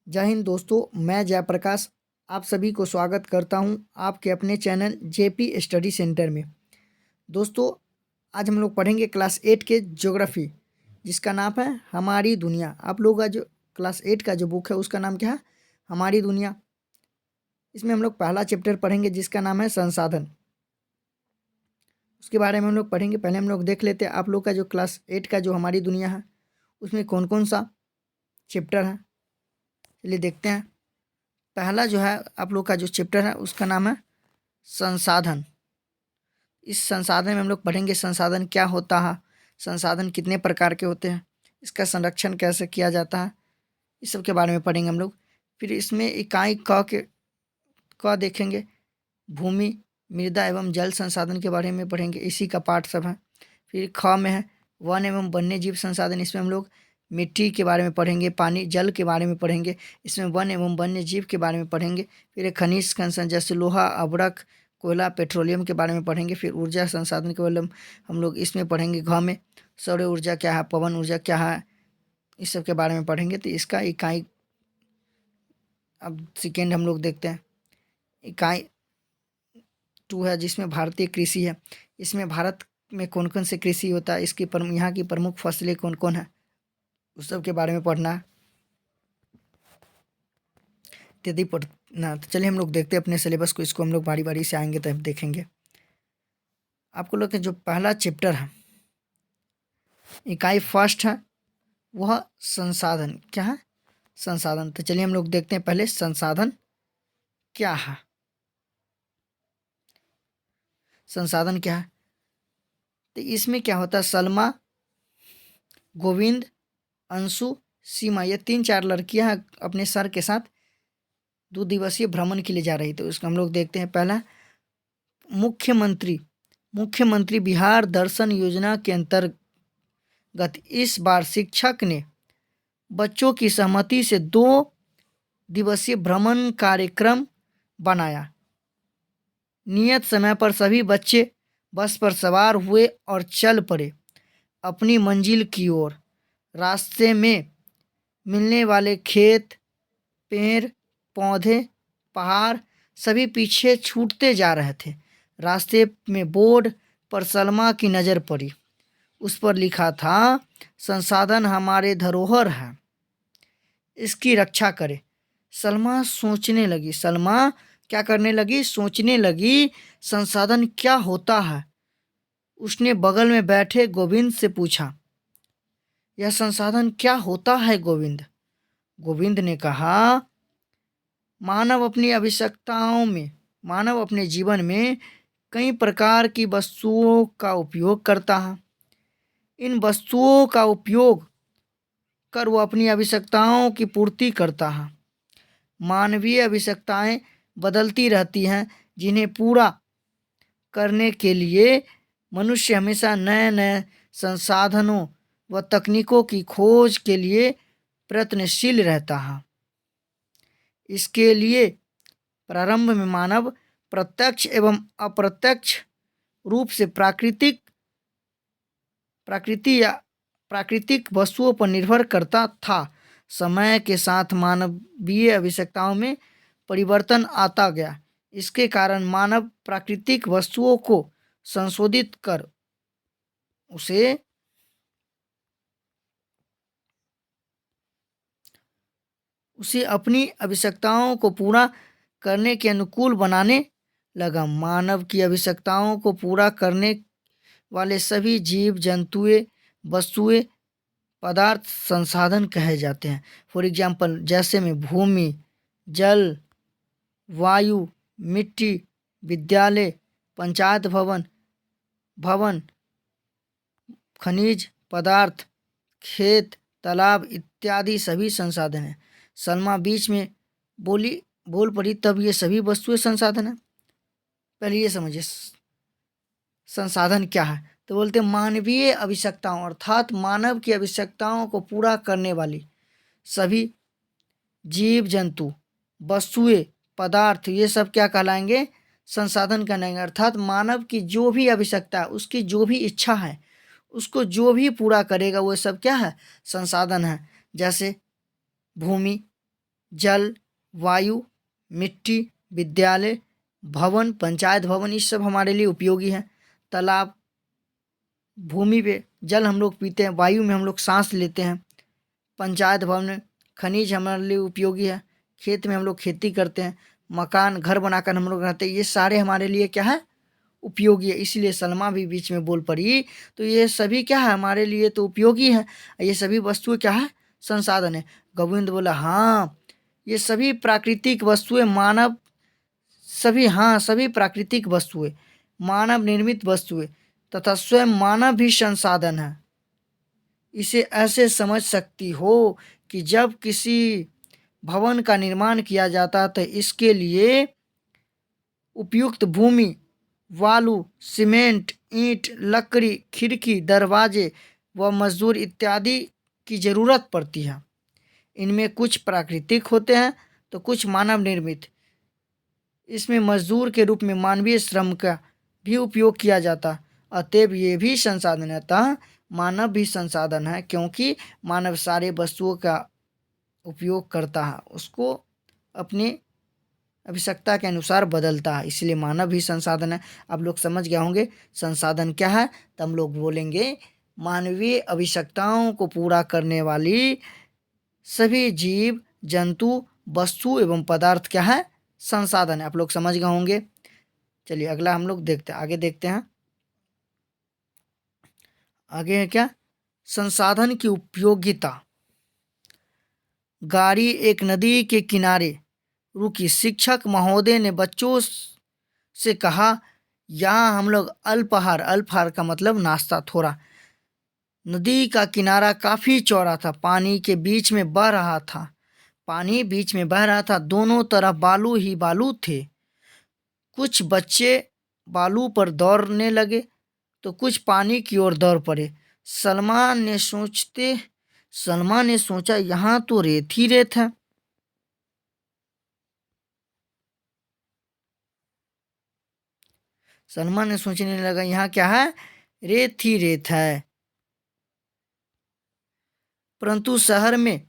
जय हिंद दोस्तों, मैं जयप्रकाश आप सभी को स्वागत करता हूं आपके अपने चैनल जेपी स्टडी सेंटर में। दोस्तों, आज हम लोग पढ़ेंगे क्लास 8 के ज्योग्राफी, जिसका नाम है हमारी दुनिया। आप लोगों का जो क्लास 8 का जो बुक है उसका नाम क्या है? हमारी दुनिया। इसमें हम लोग पहला चैप्टर पढ़ेंगे जिसका नाम है संसाधन। उसके बारे में हम लोग पढ़ेंगे। पहले हम लोग देख लेते हैं आप लोग का जो क्लास 8 का जो हमारी दुनिया है उसमें कौन कौन सा चैप्टर है। चलिए देखते हैं। पहला जो है आप लोग का जो चैप्टर है उसका नाम है संसाधन। इस संसाधन में हम लोग पढ़ेंगे संसाधन क्या होता है, संसाधन कितने प्रकार के होते हैं, इसका संरक्षण कैसे किया जाता है, इस सब के बारे में पढ़ेंगे हम लोग। फिर इसमें इकाई क देखेंगे, भूमि मृदा एवं जल संसाधन के बारे में पढ़ेंगे, इसी का पाठ सब है। फिर ख में है वन एवं वन्य जीव संसाधन। इसमें हम लोग मिट्टी के बारे में पढ़ेंगे, पानी जल के बारे में पढ़ेंगे, इसमें वन एवं वन्य जीव के बारे में पढ़ेंगे। फिर एक खनिज संसाधन जैसे लोहा, अभ्रक, कोयला, पेट्रोलियम के बारे में पढ़ेंगे। फिर ऊर्जा संसाधन के बारे में हम लोग इसमें पढ़ेंगे। घ में सौर ऊर्जा क्या है, पवन ऊर्जा क्या है, इस सब के बारे में पढ़ेंगे। तो इसका इकाई अब सेकेंड हम लोग देखते हैं। इकाई 2 है जिसमें भारतीय कृषि है। इसमें भारत में कौन कौन से कृषि होता है, इसकी यहाँ की प्रमुख फसलें कौन कौन है, उस सब के बारे में पढ़ना है, इत्यादि पढ़ना। तो चलिए हम लोग देखते हैं अपने सिलेबस को। इसको हम लोग बारी बारी से आएंगे तब देखेंगे। आपको लोग के जो पहला चैप्टर है, इकाई फर्स्ट है, वह संसाधन क्या है, संसाधन। तो चलिए हम लोग देखते हैं पहले संसाधन क्या है। संसाधन क्या है, तो इसमें क्या होता है, सलमा, गोविंद, अंशु, सीमा, ये 3-4 लड़कियां अपने सर के साथ 2 दिवसीय भ्रमण के लिए जा रही। तो इसको हम लोग देखते हैं। पहला मुख्यमंत्री बिहार दर्शन योजना के अंतर्गत इस बार शिक्षक ने बच्चों की सहमति से 2 दिवसीय भ्रमण कार्यक्रम बनाया। नियत समय पर सभी बच्चे बस पर सवार हुए और चल पड़े अपनी मंजिल की ओर। रास्ते में मिलने वाले खेत, पेड़ पौधे, पहाड़ सभी पीछे छूटते जा रहे थे। रास्ते में बोर्ड पर सलमा की नज़र पड़ी। उस पर लिखा था, संसाधन हमारे धरोहर है, इसकी रक्षा करें। सलमा क्या करने लगी, सोचने लगी संसाधन क्या होता है। उसने बगल में बैठे गोविंद से पूछा, यह संसाधन क्या होता है गोविंद? गोविंद ने कहा, मानव अपने जीवन में कई प्रकार की वस्तुओं का उपयोग करता है। इन वस्तुओं का उपयोग कर वो अपनी आवश्यकताओं की पूर्ति करता है। मानवीय आवश्यकताएं बदलती रहती हैं, जिन्हें पूरा करने के लिए मनुष्य हमेशा नए नए संसाधनों व तकनीकों की खोज के लिए प्रयत्नशील रहता है। इसके लिए प्रारंभ में मानव प्रत्यक्ष एवं अप्रत्यक्ष रूप से प्राकृतिक वस्तुओं पर निर्भर करता था। समय के साथ मानवीय आवश्यकताओं में परिवर्तन आता गया। इसके कारण मानव प्राकृतिक वस्तुओं को संशोधित कर उसे अपनी आवश्यकताओं को पूरा करने के अनुकूल बनाने लगा। मानव की आवश्यकताओं को पूरा करने वाले सभी जीव जंतुएं, वस्तुएं, पदार्थ संसाधन कहे जाते हैं। फॉर एग्जाम्पल जैसे में भूमि, जल, वायु, मिट्टी, विद्यालय, पंचायत भवन, खनिज पदार्थ, खेत, तालाब इत्यादि सभी संसाधन हैं। सलमा बीच में बोल पड़ी, तब ये सभी वस्तुएं संसाधन है। पहले ये समझिए संसाधन क्या है। तो बोलते मानवीय आवश्यकताओं, अर्थात मानव की आवश्यकताओं को पूरा करने वाली सभी जीव जंतु, वस्तुएं, पदार्थ, ये सब क्या कहलाएंगे, संसाधन कहलाएंगे। अर्थात मानव की जो भी आवश्यकता है, उसकी जो भी इच्छा है, उसको जो भी पूरा करेगा वो सब क्या है, संसाधन है। जैसे भूमि, जल, वायु, मिट्टी, विद्यालय, भवन, पंचायत भवन, ये सब हमारे लिए उपयोगी है। तालाब, भूमि पे जल हम लोग पीते हैं, वायु में हम लोग सांस लेते हैं, पंचायत भवन में खनिज हमारे लिए उपयोगी है, खेत में हम लोग खेती करते हैं, मकान घर बनाकर हम लोग रहते हैं, ये सारे हमारे लिए क्या है, उपयोगी है। इसीलिए सलमा भी बीच में बोल पड़ी, तो ये सभी क्या है, हमारे लिए तो उपयोगी है, ये सभी वस्तुएं क्या है, संसाधन है। गोविंद बोला हाँ, ये सभी प्राकृतिक वस्तुएं मानव, सभी, हाँ सभी प्राकृतिक वस्तुएं मानव निर्मित वस्तुएं तथा स्वयं मानव भी संसाधन है। इसे ऐसे समझ सकती हो कि जब किसी भवन का निर्माण किया जाता तो इसके लिए उपयुक्त भूमि, वालू, सीमेंट, ईंट, लकड़ी, खिड़की, दरवाजे व मजदूर इत्यादि की जरूरत पड़ती है। इनमें कुछ प्राकृतिक होते हैं तो कुछ मानव निर्मित। इसमें मजदूर के रूप में मानवीय श्रम का भी उपयोग किया जाता, अतएव ये भी संसाधन है। अतः मानव भी संसाधन है, क्योंकि मानव सारे वस्तुओं का उपयोग करता है, उसको अपनी आवश्यकता के अनुसार बदलता है, इसलिए मानव भी संसाधन है। आप लोग समझ गए होंगे संसाधन क्या है, तो हम लोग बोलेंगे मानवीय आवश्यकताओं को पूरा करने वाली सभी जीव, जंतु, वस्तु एवं पदार्थ क्या है, संसाधन है। आप लोग समझ गए होंगे। चलिए अगला हम लोग देखते हैं, आगे देखते हैं। आगे है क्या, संसाधन की उपयोगिता। गाड़ी एक नदी के किनारे रुकी। शिक्षक महोदय ने बच्चों से कहा, यहाँ हम लोग अल्पाहार, अल्पाहार का मतलब नाश्ता, थोड़ा। नदी का किनारा काफी चौड़ा था, पानी के बीच में बह रहा था, पानी बीच में बह रहा था, दोनों तरफ बालू ही बालू थे। कुछ बच्चे बालू पर दौड़ने लगे तो कुछ पानी की ओर दौड़ पड़े। सलमा ने सोचा यहाँ तो रेत ही रेत है। सलमा ने सोचने लगा यहाँ क्या है, रेत ही रेत है। परंतु शहर में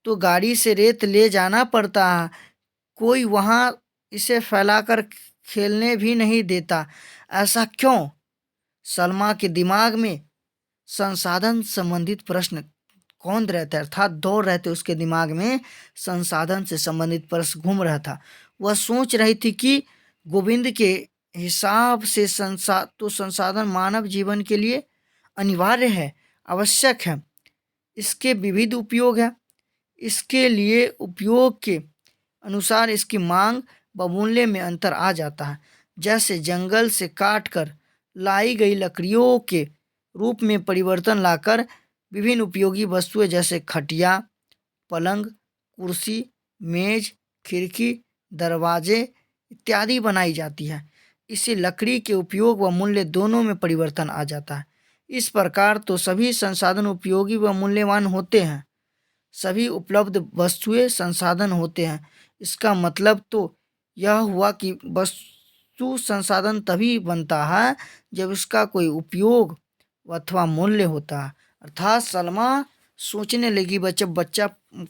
तो गाड़ी से रेत ले जाना पड़ता है, कोई वहां इसे फैलाकर खेलने भी नहीं देता। ऐसा क्यों? सलमा के दिमाग में संसाधन संबंधित प्रश्न कौन रहता है, अर्थात दौड़ रहते उसके दिमाग में संसाधन से संबंधित प्रश्न घूम रहा था। वह सोच रही थी कि गोविंद के हिसाब से संसाधन मानव जीवन के लिए अनिवार्य है, आवश्यक है। इसके विविध उपयोग है, इसके लिए उपयोग के अनुसार इसकी मांग व मूल्य में अंतर आ जाता है। जैसे जंगल से काट कर लाई गई लकड़ियों के रूप में परिवर्तन लाकर विभिन्न उपयोगी वस्तुएं जैसे खटिया, पलंग, कुर्सी, मेज, खिड़की, दरवाजे इत्यादि बनाई जाती है। इससे लकड़ी के उपयोग व मूल्य दोनों में परिवर्तन आ जाता है। इस प्रकार तो सभी संसाधन उपयोगी व मूल्यवान होते हैं, सभी उपलब्ध वस्तुएं संसाधन होते हैं। इसका मतलब तो यह हुआ कि वस्तु संसाधन तभी बनता है जब इसका कोई उपयोग अथवा मूल्य होता है। अर्थात सलमा सोचने लगी, बच्चा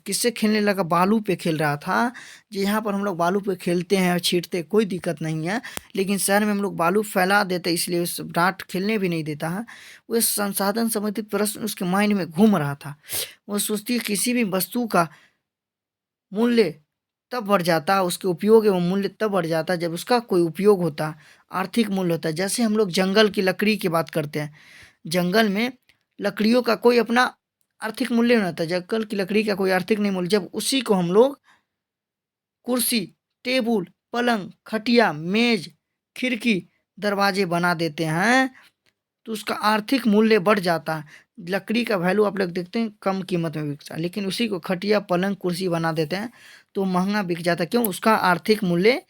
किससे खेलने लगा, बालू पे खेल रहा था। जी यहाँ पर हम लोग बालू पे खेलते हैं और छींटते, कोई दिक्कत नहीं है, लेकिन शहर में हम लोग बालू फैला देते, इसलिए उस डांट खेलने भी नहीं देता है। वह संसाधन संबंधित प्रश्न उसके माइंड में घूम रहा था। वो सोचती है किसी भी वस्तु का मूल्य तब बढ़ जाता है, उसके उपयोग एवं मूल्य तब बढ़ जाता है जब उसका कोई उपयोग होता है, आर्थिक मूल्य होता है। जैसे हम लोग जंगल की लकड़ी की बात करते हैं, जंगल में लकड़ियों का कोई अपना आर्थिक मूल्य नहीं होता, जंगल की लकड़ी का कोई आर्थिक नहीं मूल्य। जब उसी को हम लोग कुर्सी, टेबुल, पलंग, खटिया, मेज, खिड़की, दरवाजे बना देते हैं तो उसका आर्थिक मूल्य बढ़ जाता है। लकड़ी का वैल्यू आप लोग देखते हैं कम कीमत में बिकता है, लेकिन उसी को खटिया, पलंग, कुर्सी बना देते हैं तो महंगा बिक जाता है। क्यों? उसका आर्थिक मूल्य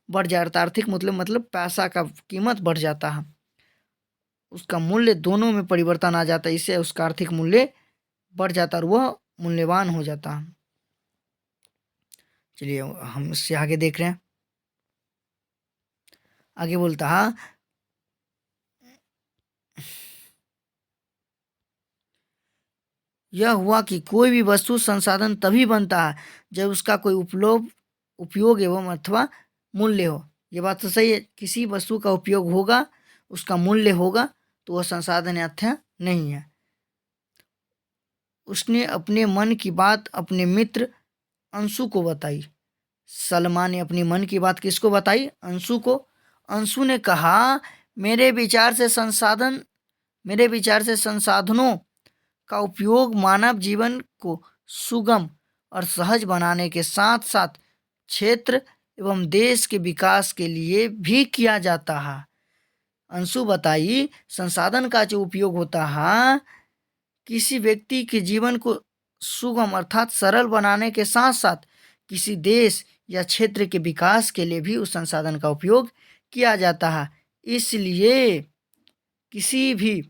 बढ़ जाता है। आर्थिक मतलब पैसा का कीमत बढ़ जाता है, उसका मूल्य दोनों में परिवर्तन आ जाता है, इससे उसका आर्थिक मूल्य बढ़ जाता है और वह मूल्यवान हो जाता है। चलिए हम इससे आगे देख रहे हैं। आगे बोलता है, यह हुआ कि कोई भी वस्तु संसाधन तभी बनता है जब उसका कोई उपयोग एवं अथवा मूल्य हो। ये बात तो सही है, किसी वस्तु का उपयोग होगा, उसका मूल्य होगा, तो वह संसाधन या अथवा नहीं है। उसने अपने मन की बात अपने मित्र अंशु को बताई। सलमा ने अपनी मन की बात किसको बताई? अंशु को। अंशु ने कहा, मेरे विचार से संसाधनों का उपयोग मानव जीवन को सुगम और सहज बनाने के साथ साथ क्षेत्र एवं देश के विकास के लिए भी किया जाता है। अंशु बताई, संसाधन का जो उपयोग होता है किसी व्यक्ति के जीवन को सुगम अर्थात सरल बनाने के साथ साथ किसी देश या क्षेत्र के विकास के लिए भी उस संसाधन का उपयोग किया जाता है। इसलिए किसी भी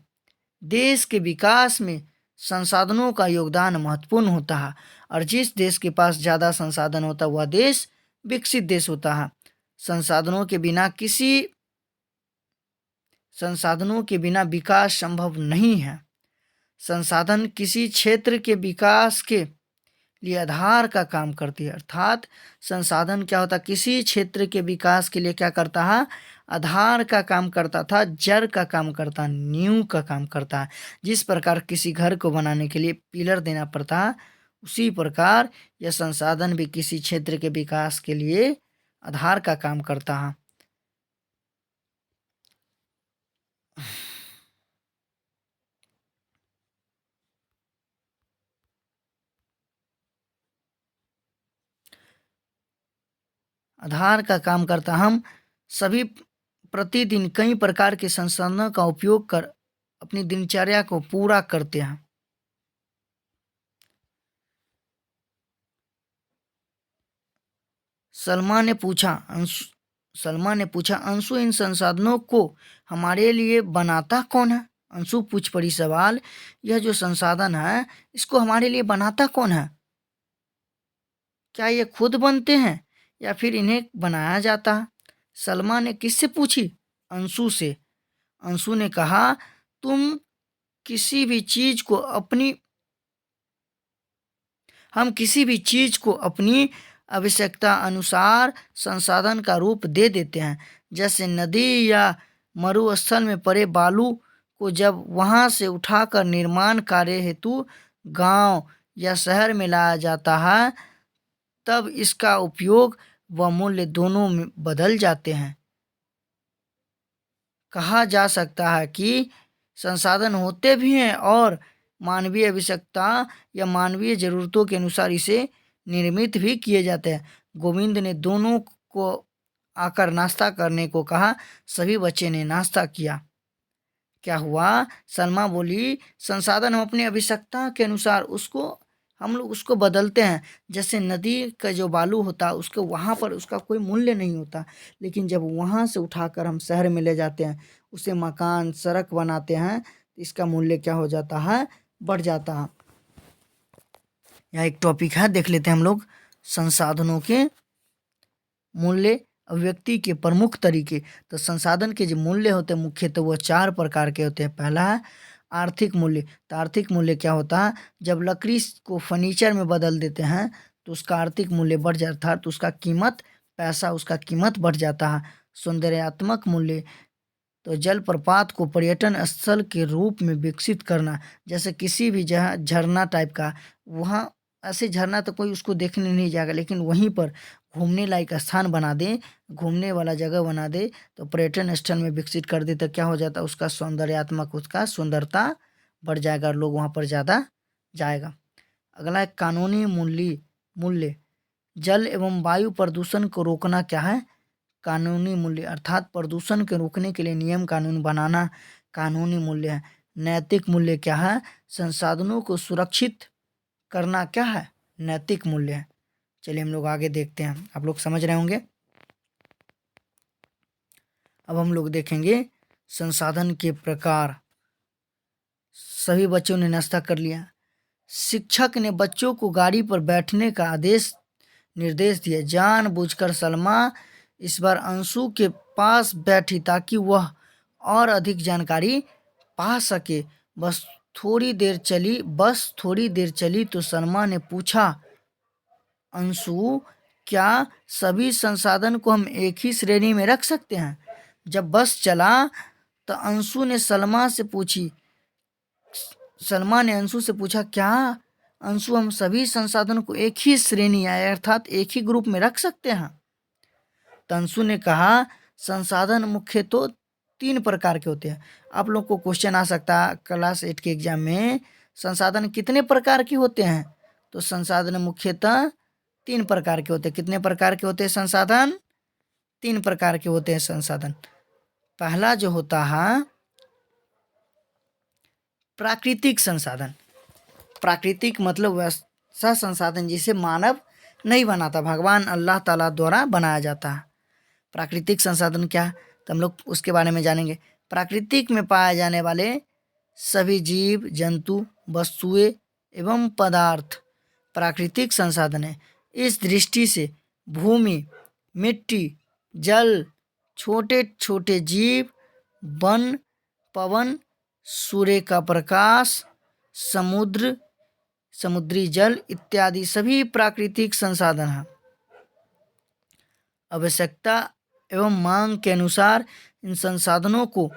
देश के विकास में संसाधनों का योगदान महत्वपूर्ण होता है, और जिस देश के पास ज़्यादा संसाधन होता है वह देश विकसित देश होता है। संसाधनों के बिना विकास संभव नहीं है। संसाधन किसी क्षेत्र के विकास के लिए आधार का काम करती है। अर्थात संसाधन क्या होता है? किसी क्षेत्र के विकास के लिए क्या करता है? आधार का काम करता था, जड़ का काम करता, नींव का काम करता है। जिस प्रकार किसी घर को बनाने के लिए पिलर देना पड़ता है, उसी प्रकार यह संसाधन भी किसी क्षेत्र के विकास के लिए आधार का काम करता है। आधार का काम करता। हम सभी प्रतिदिन कई प्रकार के संसाधनों का उपयोग कर अपनी दिनचर्या को पूरा करते हैं। सलमा ने पूछा, अंशु, इन संसाधनों को हमारे लिए बनाता कौन है? अंशु पूछ पड़ी सवाल, यह जो संसाधन है इसको हमारे लिए बनाता कौन है? क्या ये खुद बनते हैं या फिर इन्हें बनाया जाता है? सलमा ने किससे पूछी? अंशु से। अंशु ने कहा, तुम किसी भी चीज को अपनी हम किसी भी चीज को अपनी आवश्यकता अनुसार संसाधन का रूप दे देते हैं। जैसे नदी या मरुस्थल में पड़े बालू को जब वहां से उठाकर निर्माण कार्य हेतु गांव या शहर में लाया जाता है, तब इसका उपयोग व मूल्य दोनों में बदल जाते हैं। कहा जा सकता है कि संसाधन होते भी हैं और मानवीय आवश्यकता या मानवीय जरूरतों के अनुसार इसे निर्मित भी किए जाते हैं। गोविंद ने दोनों को आकर नाश्ता करने को कहा। सभी बच्चे ने नाश्ता किया। क्या हुआ? सलमा बोली, संसाधन हम अपनी आवश्यकता के अनुसार हम लोग उसको बदलते हैं। जैसे नदी का जो बालू होता है उसके वहाँ पर उसका कोई मूल्य नहीं होता, लेकिन जब वहाँ से उठाकर हम शहर में ले जाते हैं, उसे मकान सड़क बनाते हैं, तो इसका मूल्य क्या हो जाता है? बढ़ जाता है। यह एक टॉपिक है, देख लेते हैं हम लोग। संसाधनों के मूल्य अभिव्यक्ति के प्रमुख तरीके। तो संसाधन के जो मूल्य होते हैं मुख्यतः वो 4 प्रकार के होते हैं। पहला है आर्थिक मूल्य। तो आर्थिक मूल्य क्या होता है? जब लकड़ी को फर्नीचर में बदल देते हैं तो उसका आर्थिक मूल्य बढ़ जाता है, तो उसका कीमत बढ़ जाता है। सौंदर्यात्मक मूल्य, तो जलप्रपात को पर्यटन स्थल के रूप में विकसित करना। जैसे किसी भी जगह झरना टाइप का, वहाँ ऐसे झरना तो कोई उसको देखने नहीं जाएगा, लेकिन वहीं पर घूमने लायक स्थान बना दे, घूमने वाला जगह बना दे, तो पर्यटन स्थल में विकसित कर दे, तो क्या हो जाता है? उसका सुंदरता बढ़ जाएगा और लोग वहाँ पर ज़्यादा जाएगा। अगला है कानूनी मूल्य। जल एवं वायु प्रदूषण को रोकना क्या है? कानूनी मूल्य, अर्थात प्रदूषण के रोकने के लिए नियम कानून बनाना कानूनी मूल्य है। नैतिक मूल्य क्या है? संसाधनों को सुरक्षित करना क्या है? नैतिक मूल्य है। चलिए हम लोग आगे देखते हैं, आप लोग समझ रहे होंगे। अब हम लोग देखेंगे संसाधन के प्रकार। सभी बच्चों ने नाश्ता कर लिया। शिक्षक ने बच्चों को गाड़ी पर बैठने का निर्देश दिया। जानबूझकर सलमा इस बार अंशु के पास बैठी ताकि वह और अधिक जानकारी पा सके। बस थोड़ी देर चली तो सलमा ने पूछा, अंशु, क्या सभी संसाधन को हम एक ही श्रेणी में रख सकते हैं? जब बस चला तो सलमा ने अंशु से पूछा, क्या अंशु, हम सभी संसाधनों को एक ही श्रेणी अर्थात एक ही ग्रुप में रख सकते हैं? तो अंशु ने कहा, संसाधन मुख्य तो 3 प्रकार के होते हैं। आप लोग को क्वेश्चन आ सकता है क्लास 8 के एग्जाम में, संसाधन कितने प्रकार के होते हैं? तो संसाधन मुख्यतः 3 प्रकार के होते हैं। कितने प्रकार के होते हैं संसाधन? 3 प्रकार के होते हैं संसाधन। पहला जो होता है प्राकृतिक संसाधन। प्राकृतिक मतलब वैसा संसाधन जिसे मानव नहीं बनाता, भगवान अल्लाह ताला द्वारा बनाया जाता है। प्राकृतिक संसाधन क्या है तो हम लोग उसके बारे में जानेंगे। प्राकृतिक में पाए जाने वाले सभी जीव जंतु वस्तुएं एवं पदार्थ प्राकृतिक संसाधन है। इस दृष्टि से भूमि, मिट्टी, जल, छोटे छोटे जीव, वन, पवन, सूर्य का प्रकाश, समुद्र, समुद्री जल इत्यादि सभी प्राकृतिक संसाधन हैं। आवश्यकता एवं मांग के अनुसार इन संसाधनों को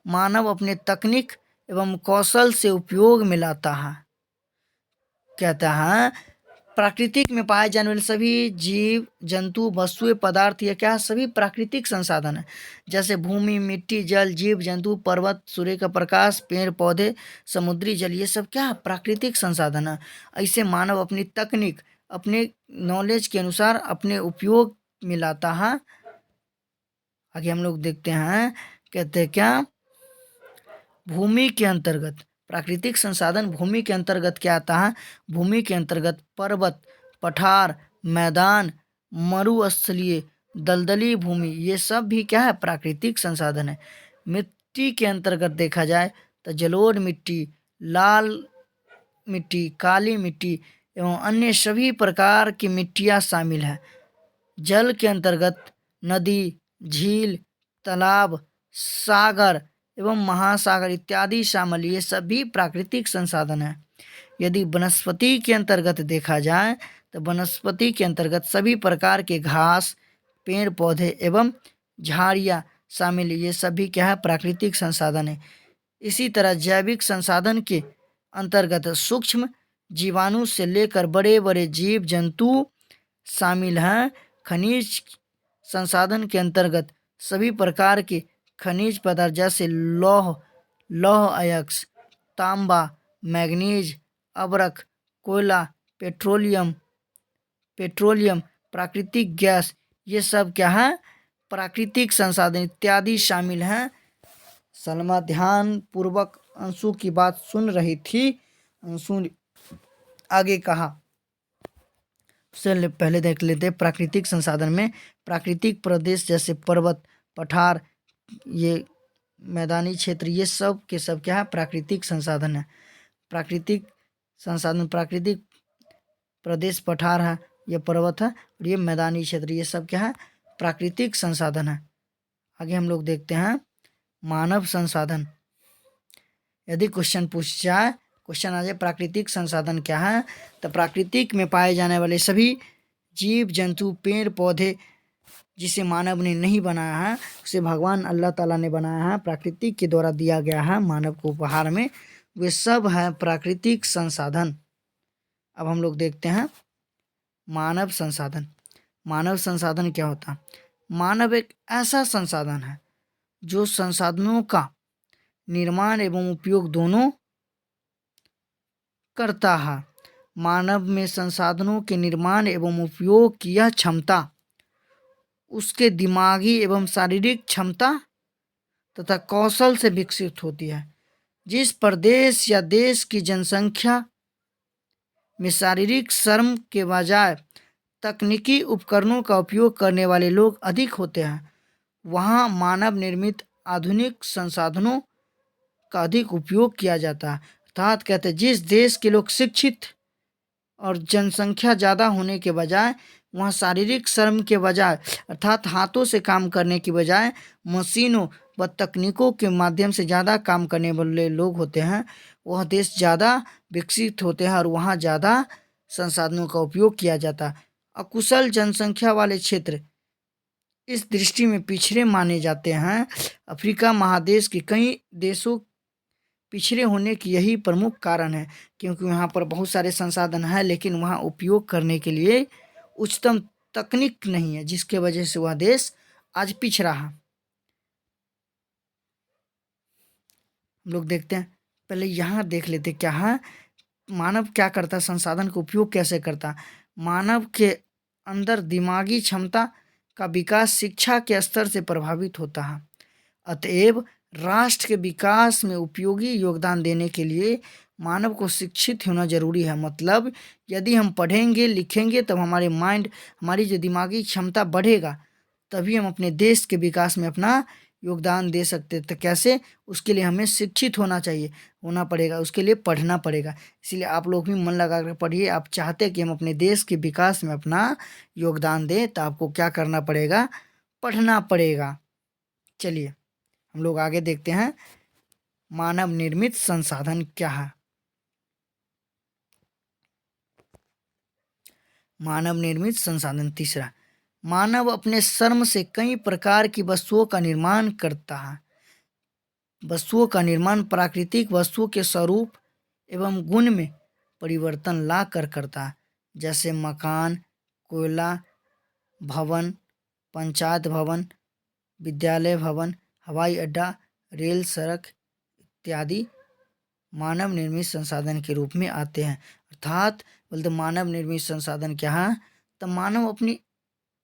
मानव अपने तकनीक एवं कौशल से उपयोग में लाता है। कहता है प्राकृतिक में पाए जाने वाले सभी जीव जंतु वस्तुएं पदार्थ ये क्या है? सभी प्राकृतिक संसाधन है। जैसे भूमि, मिट्टी, जल, जीव जंतु, पर्वत, सूर्य का प्रकाश, पेड़ पौधे, समुद्री जल, ये सब क्या है? प्राकृतिक संसाधन है। ऐसे मानव अपनी तकनीक, अपने नॉलेज के अनुसार अपने उपयोग में लाता है। आगे हम लोग देखते हैं, कहते हैं क्या? भूमि के अंतर्गत प्राकृतिक संसाधन भूमि के अंतर्गत क्या आता है? भूमि के अंतर्गत पर्वत, पठार, मैदान, मरुस्थलीय, दलदली भूमि, ये सब भी क्या है? प्राकृतिक संसाधन है। मिट्टी के अंतर्गत देखा जाए तो जलोढ़ मिट्टी, लाल मिट्टी, काली मिट्टी एवं अन्य सभी प्रकार की मिट्टियाँ शामिल है। जल के अंतर्गत नदी, झील, तालाब, सागर एवं महासागर इत्यादि शामिल, ये सभी प्राकृतिक संसाधन है। यदि वनस्पति के अंतर्गत देखा जाए तो वनस्पति के अंतर्गत सभी प्रकार के घास, पेड़ पौधे एवं झाड़ियाँ शामिल, ये सभी क्या है? प्राकृतिक संसाधन है। इसी तरह जैविक संसाधन के अंतर्गत सूक्ष्म जीवाणु से लेकर बड़े बड़े जीव जंतु शामिल हैं। खनिज संसाधन के अंतर्गत सभी प्रकार के खनिज पदार्थ जैसे लौह अयस्क, तांबा, मैग्नीज, अब्रक, कोयला, पेट्रोलियम, प्राकृतिक गैस, ये सब क्या है? प्राकृतिक संसाधन इत्यादि शामिल हैं। सलमा ध्यान पूर्वक अंशु की बात सुन रही थी। अंशु ने आगे कहा, उससे पहले देख लेते प्राकृतिक संसाधन में प्राकृतिक प्रदेश जैसे पर्वत, पठार, ये मैदानी क्षेत्र, ये सब के सब क्या है? प्राकृतिक संसाधन है। प्राकृतिक संसाधन, प्राकृतिक प्रदेश पठार है, ये पर्वत है, और ये मैदानी क्षेत्र, ये सब क्या है? प्राकृतिक संसाधन है। आगे हम लोग देखते हैं मानव संसाधन। यदि क्वेश्चन आ जाए प्राकृतिक संसाधन क्या है, तो प्राकृतिक में पाए जाने वाले सभी जीव जंतु, पेड़ पौधे जिसे मानव ने नहीं बनाया है, उसे भगवान अल्लाह ताला ने बनाया है, प्राकृतिक के द्वारा दिया गया है मानव को उपहार में, वे सब है प्राकृतिक संसाधन। अब हम लोग देखते हैं मानव संसाधन। मानव संसाधन क्या होता है? मानव एक ऐसा संसाधन है जो संसाधनों का निर्माण एवं उपयोग दोनों करता है। मानव में संसाधनों के निर्माण एवं उपयोग की यह क्षमता उसके दिमागी एवं शारीरिक क्षमता तथा कौशल से विकसित होती है। जिस प्रदेश या देश की जनसंख्या में शारीरिक श्रम के बजाय तकनीकी उपकरणों का उपयोग करने वाले लोग अधिक होते हैं, वहाँ मानव निर्मित आधुनिक संसाधनों का अधिक उपयोग किया जाता है। अर्थात कहते हैं जिस देश के लोग शिक्षित और जनसंख्या ज़्यादा होने के बजाय वहाँ शारीरिक श्रम के बजाय अर्थात हाथों से काम करने की बजाय मशीनों व तकनीकों के माध्यम से ज़्यादा काम करने वाले लोग होते हैं, वह देश ज़्यादा विकसित होते हैं और वहाँ ज़्यादा संसाधनों का उपयोग किया जाता है। अकुशल जनसंख्या वाले क्षेत्र इस दृष्टि में पिछड़े माने जाते हैं। अफ्रीका महादेश के कई देशों पिछड़े होने की यही प्रमुख कारण है, क्योंकि वहाँ पर बहुत सारे संसाधन हैं लेकिन वहाँ उपयोग करने के लिए उच्चतम तकनीक नहीं है, जिसके वजह से वह देश आज पिछड़ा है। हम लोग देखते हैं, पहले यहाँ देख लेते क्या है, मानव क्या करता, संसाधन का उपयोग कैसे करता। मानव के अंदर दिमागी क्षमता का विकास शिक्षा के स्तर से प्रभावित होता है। अतएव राष्ट्र के विकास में उपयोगी योगदान देने के लिए मानव को शिक्षित होना जरूरी है। मतलब यदि हम पढ़ेंगे लिखेंगे तब हमारे माइंड, हमारी जो दिमागी क्षमता बढ़ेगा, तभी हम अपने देश के विकास में अपना योगदान दे सकते। तो कैसे? उसके लिए हमें शिक्षित होना पड़ेगा, उसके लिए पढ़ना पड़ेगा। इसीलिए आप लोग भी मन लगा कर पढ़िए। आप चाहते कि हम अपने देश के विकास में अपना योगदान दें तो आपको क्या करना पड़ेगा? पढ़ना पड़ेगा। चलिए हम लोग आगे देखते हैं, मानव निर्मित संसाधन क्या है। मानव निर्मित संसाधन तीसरा, मानव अपने श्रम से कई प्रकार की वस्तुओं का निर्माण करता है। वस्तुओं का निर्माण प्राकृतिक वस्तुओं के स्वरूप एवं गुण में परिवर्तन ला कर करता है, जैसे मकान, कोयला, भवन, पंचायत भवन, विद्यालय भवन, हवाई अड्डा, रेल, सड़क इत्यादि मानव निर्मित संसाधन के रूप में आते हैं। अर्थात बोलते मानव निर्मित संसाधन क्या है? तो मानव अपनी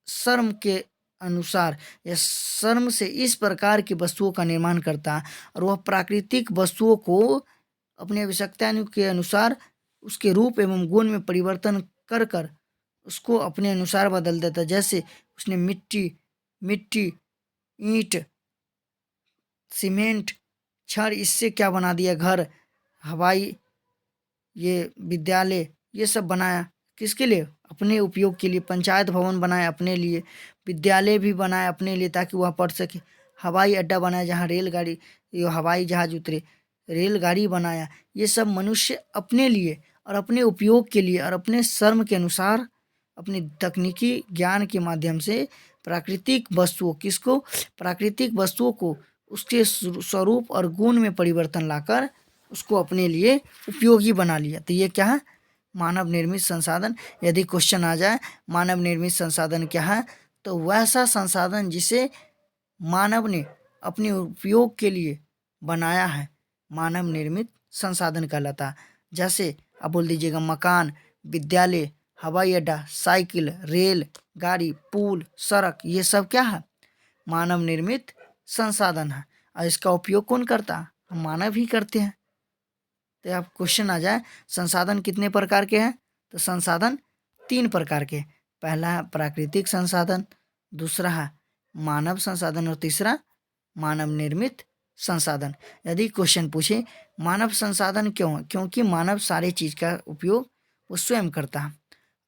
श्रम के अनुसार या श्रम से इस प्रकार की वस्तुओं का निर्माण करता है और वह प्राकृतिक वस्तुओं को अपनी आवश्यकता के अनुसार उसके रूप एवं गुण में परिवर्तन कर कर उसको अपने अनुसार बदल देता है। जैसे उसने मिट्टी, ईंट, सीमेंट, छड़, इससे क्या बना दिया? घर, हवाई, ये विद्यालय, ये सब बनाया। किसके लिए? अपने उपयोग के लिए। पंचायत भवन बनाया अपने लिए, विद्यालय भी बनाया अपने लिए ताकि वह पढ़ सके, हवाई अड्डा बनाया जहाँ रेलगाड़ी, ये हवाई जहाज उतरे, रेलगाड़ी बनाया। ये सब मनुष्य अपने लिए और अपने उपयोग के लिए और अपने श्रम के अनुसार अपनी तकनीकी ज्ञान के माध्यम से प्राकृतिक वस्तुओं को उसके स्वरूप और गुण में परिवर्तन लाकर उसको अपने लिए उपयोगी बना लिया। तो ये क्या है? मानव निर्मित संसाधन। यदि क्वेश्चन आ जाए मानव निर्मित संसाधन क्या है, तो वैसा संसाधन जिसे मानव ने अपने उपयोग के लिए बनाया है, मानव निर्मित संसाधन कहलाता। जैसे आप बोल दीजिएगा मकान, विद्यालय, हवाई अड्डा, साइकिल, रेल गाड़ी, पुल, सड़क, ये सब क्या है? मानव निर्मित संसाधन है। और इसका उपयोग कौन करता? हम मानव ही करते हैं। तो आप क्वेश्चन आ जाए संसाधन कितने प्रकार के हैं, तो संसाधन 3 प्रकार के। पहला है प्राकृतिक संसाधन, दूसरा है मानव संसाधन और तीसरा मानव निर्मित संसाधन। यदि क्वेश्चन पूछे मानव संसाधन क्यों है, क्योंकि मानव सारे चीज़ का उपयोग वो स्वयं करता है।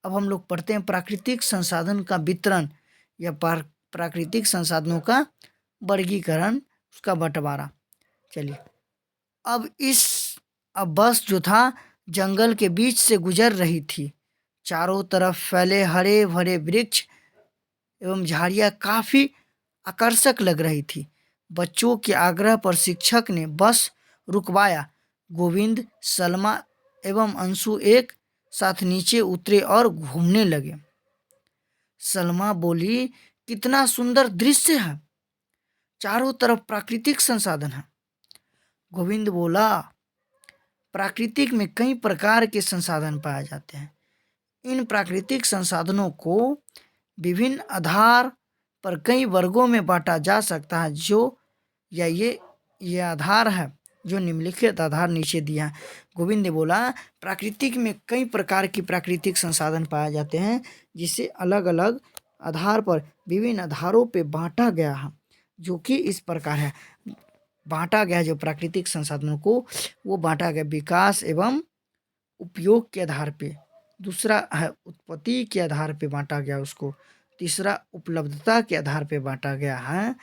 अब हम लोग पढ़ते हैं प्राकृतिक संसाधन का वितरण या प्राकृतिक संसाधनों का वर्गीकरण, उसका बंटवारा। चलिए अब बस जो था जंगल के बीच से गुजर रही थी। चारों तरफ फैले हरे भरे वृक्ष एवं झाड़ियाँ काफ़ी आकर्षक लग रही थी। बच्चों के आग्रह पर शिक्षक ने बस रुकवाया। गोविंद, सलमा एवं अंशु एक साथ नीचे उतरे और घूमने लगे। सलमा बोली, कितना सुंदर दृश्य है, चारों तरफ प्राकृतिक संसाधन है। गोविंद बोला, प्राकृतिक में कई प्रकार के संसाधन पाए जाते हैं। इन प्राकृतिक संसाधनों को विभिन्न आधार पर कई वर्गों में बांटा जा सकता है। ये आधार है जो निम्नलिखित आधार नीचे दिया है। गोविंद ने बोला, प्राकृतिक में कई प्रकार की प्राकृतिक संसाधन पाए जाते हैं, जिसे अलग अलग आधार पर विभिन्न आधारों पे बांटा गया है, जो कि इस प्रकार है। बांटा गया जो प्राकृतिक संसाधनों को, वो बांटा गया विकास एवं उपयोग के आधार पे। दूसरा है उत्पत्ति के आधार पे बांटा गया उसको। तीसरा उपलब्धता के आधार पे बांटा गया है।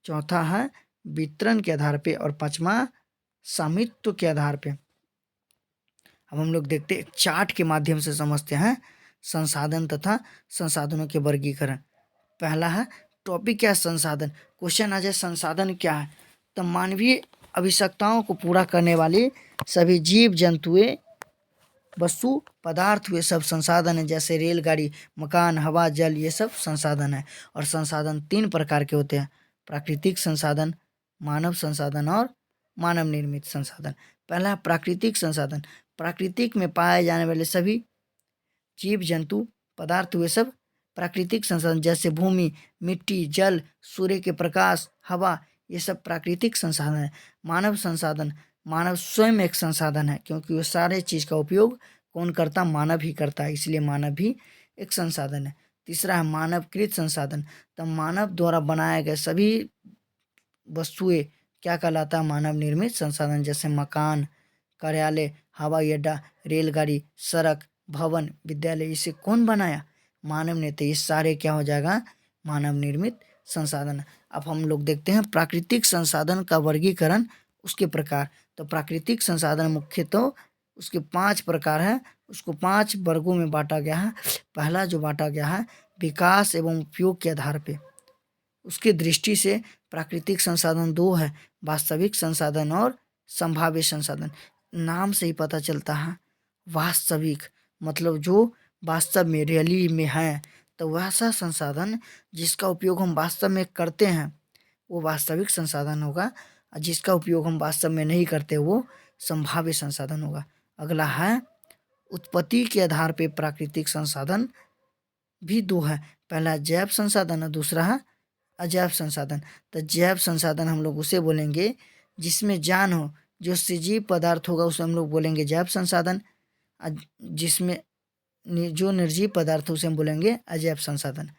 चौथा है वितरण के आधार पे और पांचवा स्वामित्व के आधार पे। अब हम लोग देखते एक चार्ट के माध्यम से समझते हैं संसाधन तथा संसाधनों के वर्गीकरण। पहला है टॉपिक क्या है, संसाधन। क्वेश्चन आ जाए संसाधन क्या है, तो मानवीय आवश्यकताओं को पूरा करने वाले सभी जीव जंतुएं वस्तु पदार्थ हुए सब संसाधन है। जैसे रेलगाड़ी, मकान, हवा, जल, ये सब संसाधन है। और संसाधन 3 प्रकार के होते हैं, प्राकृतिक संसाधन, मानव संसाधन और मानव निर्मित संसाधन। पहला प्राकृतिक संसाधन। प्राकृतिक में पाए जाने वाले सभी जीव जंतु पदार्थ हुए सब प्राकृतिक संसाधन। जैसे भूमि, मिट्टी, जल, सूर्य के प्रकाश, हवा, ये सब प्राकृतिक संसाधन है। मानव संसाधन, मानव स्वयं एक संसाधन है, क्योंकि वो सारे चीज का उपयोग कौन करता, मानव ही करता है, इसलिए मानव भी एक संसाधन है। तीसरा है मानवकृत संसाधन। तो मानव द्वारा बनाए गए सभी वस्तुएं क्या कहलाता है, मानव निर्मित संसाधन। जैसे मकान, कार्यालय, हवाई अड्डा, रेलगाड़ी, सड़क, भवन, विद्यालय, इसे कौन बनाया, मानव ने। तो ये सारे क्या हो जाएगा, मानव निर्मित संसाधन। अब हम लोग देखते हैं प्राकृतिक संसाधन का वर्गीकरण, उसके प्रकार। तो प्राकृतिक संसाधन मुख्यतः उसके 5 प्रकार है, उसको 5 वर्गों में बांटा गया है। पहला जो बांटा गया है विकास एवं उपयोग के आधार पे, उसकी दृष्टि से प्राकृतिक संसाधन 2 है, वास्तविक संसाधन और संभाव्य संसाधन। नाम से ही पता चलता है, वास्तविक मतलब जो वास्तव में रियली में है, तो वैसा संसाधन जिसका उपयोग हम वास्तव में करते हैं वो वास्तविक संसाधन होगा, और जिसका उपयोग हम वास्तव में नहीं करते वो संभाव्य संसाधन होगा। अगला है उत्पत्ति के आधार पे प्राकृतिक संसाधन भी 2 है, पहला जैव संसाधन और दूसरा है अजैव संसाधन। तो जैव संसाधन हम लोग उसे बोलेंगे जिसमें जान हो, जो सजीव पदार्थ होगा उसे हम लोग बोलेंगे जैव संसाधन। जिसमें जो निर्जीव पदार्थ उसे हम बोलेंगे अजैव संसाधन।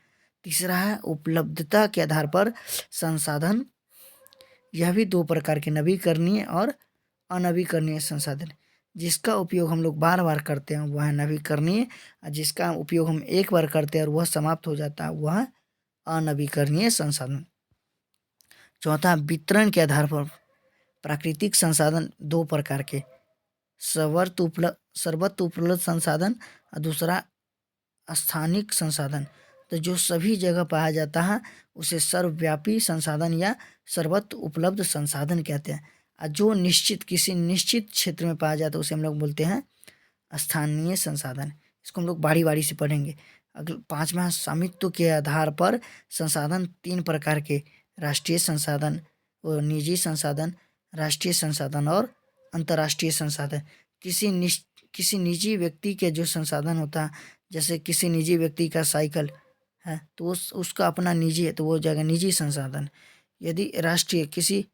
तीसरा है उपलब्धता के आधार पर संसाधन, यह भी 2 प्रकार के, नवीकरणीय और अनवीकरणीय संसाधन। जिसका उपयोग हम लोग बार बार करते हैं वह है नवीकरणीय, और जिसका उपयोग हम एक बार करते हैं और वह समाप्त हो जाता है वह अनवीकरणीय संसाधन। चौथा वितरण के आधार पर प्राकृतिक संसाधन 2 प्रकार के, सर्वत्र उपलब्ध संसाधन और दूसरा स्थानिक संसाधन। तो जो सभी जगह पाया जाता है उसे सर्वव्यापी संसाधन या सर्वत्र उपलब्ध संसाधन कहते हैं। और जो निश्चित किसी निश्चित क्षेत्र में पाया जाता है उसे हम लोग बोलते हैं स्थानीय संसाधन। इसको हम लोग बारी बारी से पढ़ेंगे। अगला 5वां स्वामित्व के आधार पर संसाधन 3 प्रकार के, राष्ट्रीय संसाधन और निजी संसाधन, राष्ट्रीय संसाधन और अंतर्राष्ट्रीय संसाधन। किसी निजी व्यक्ति के जो संसाधन होता है, जैसे किसी निजी व्यक्ति का साइकिल है तो उसका अपना निजी है तो वो हो जाएगा निजी संसाधन। यदि राष्ट्रीय, किसी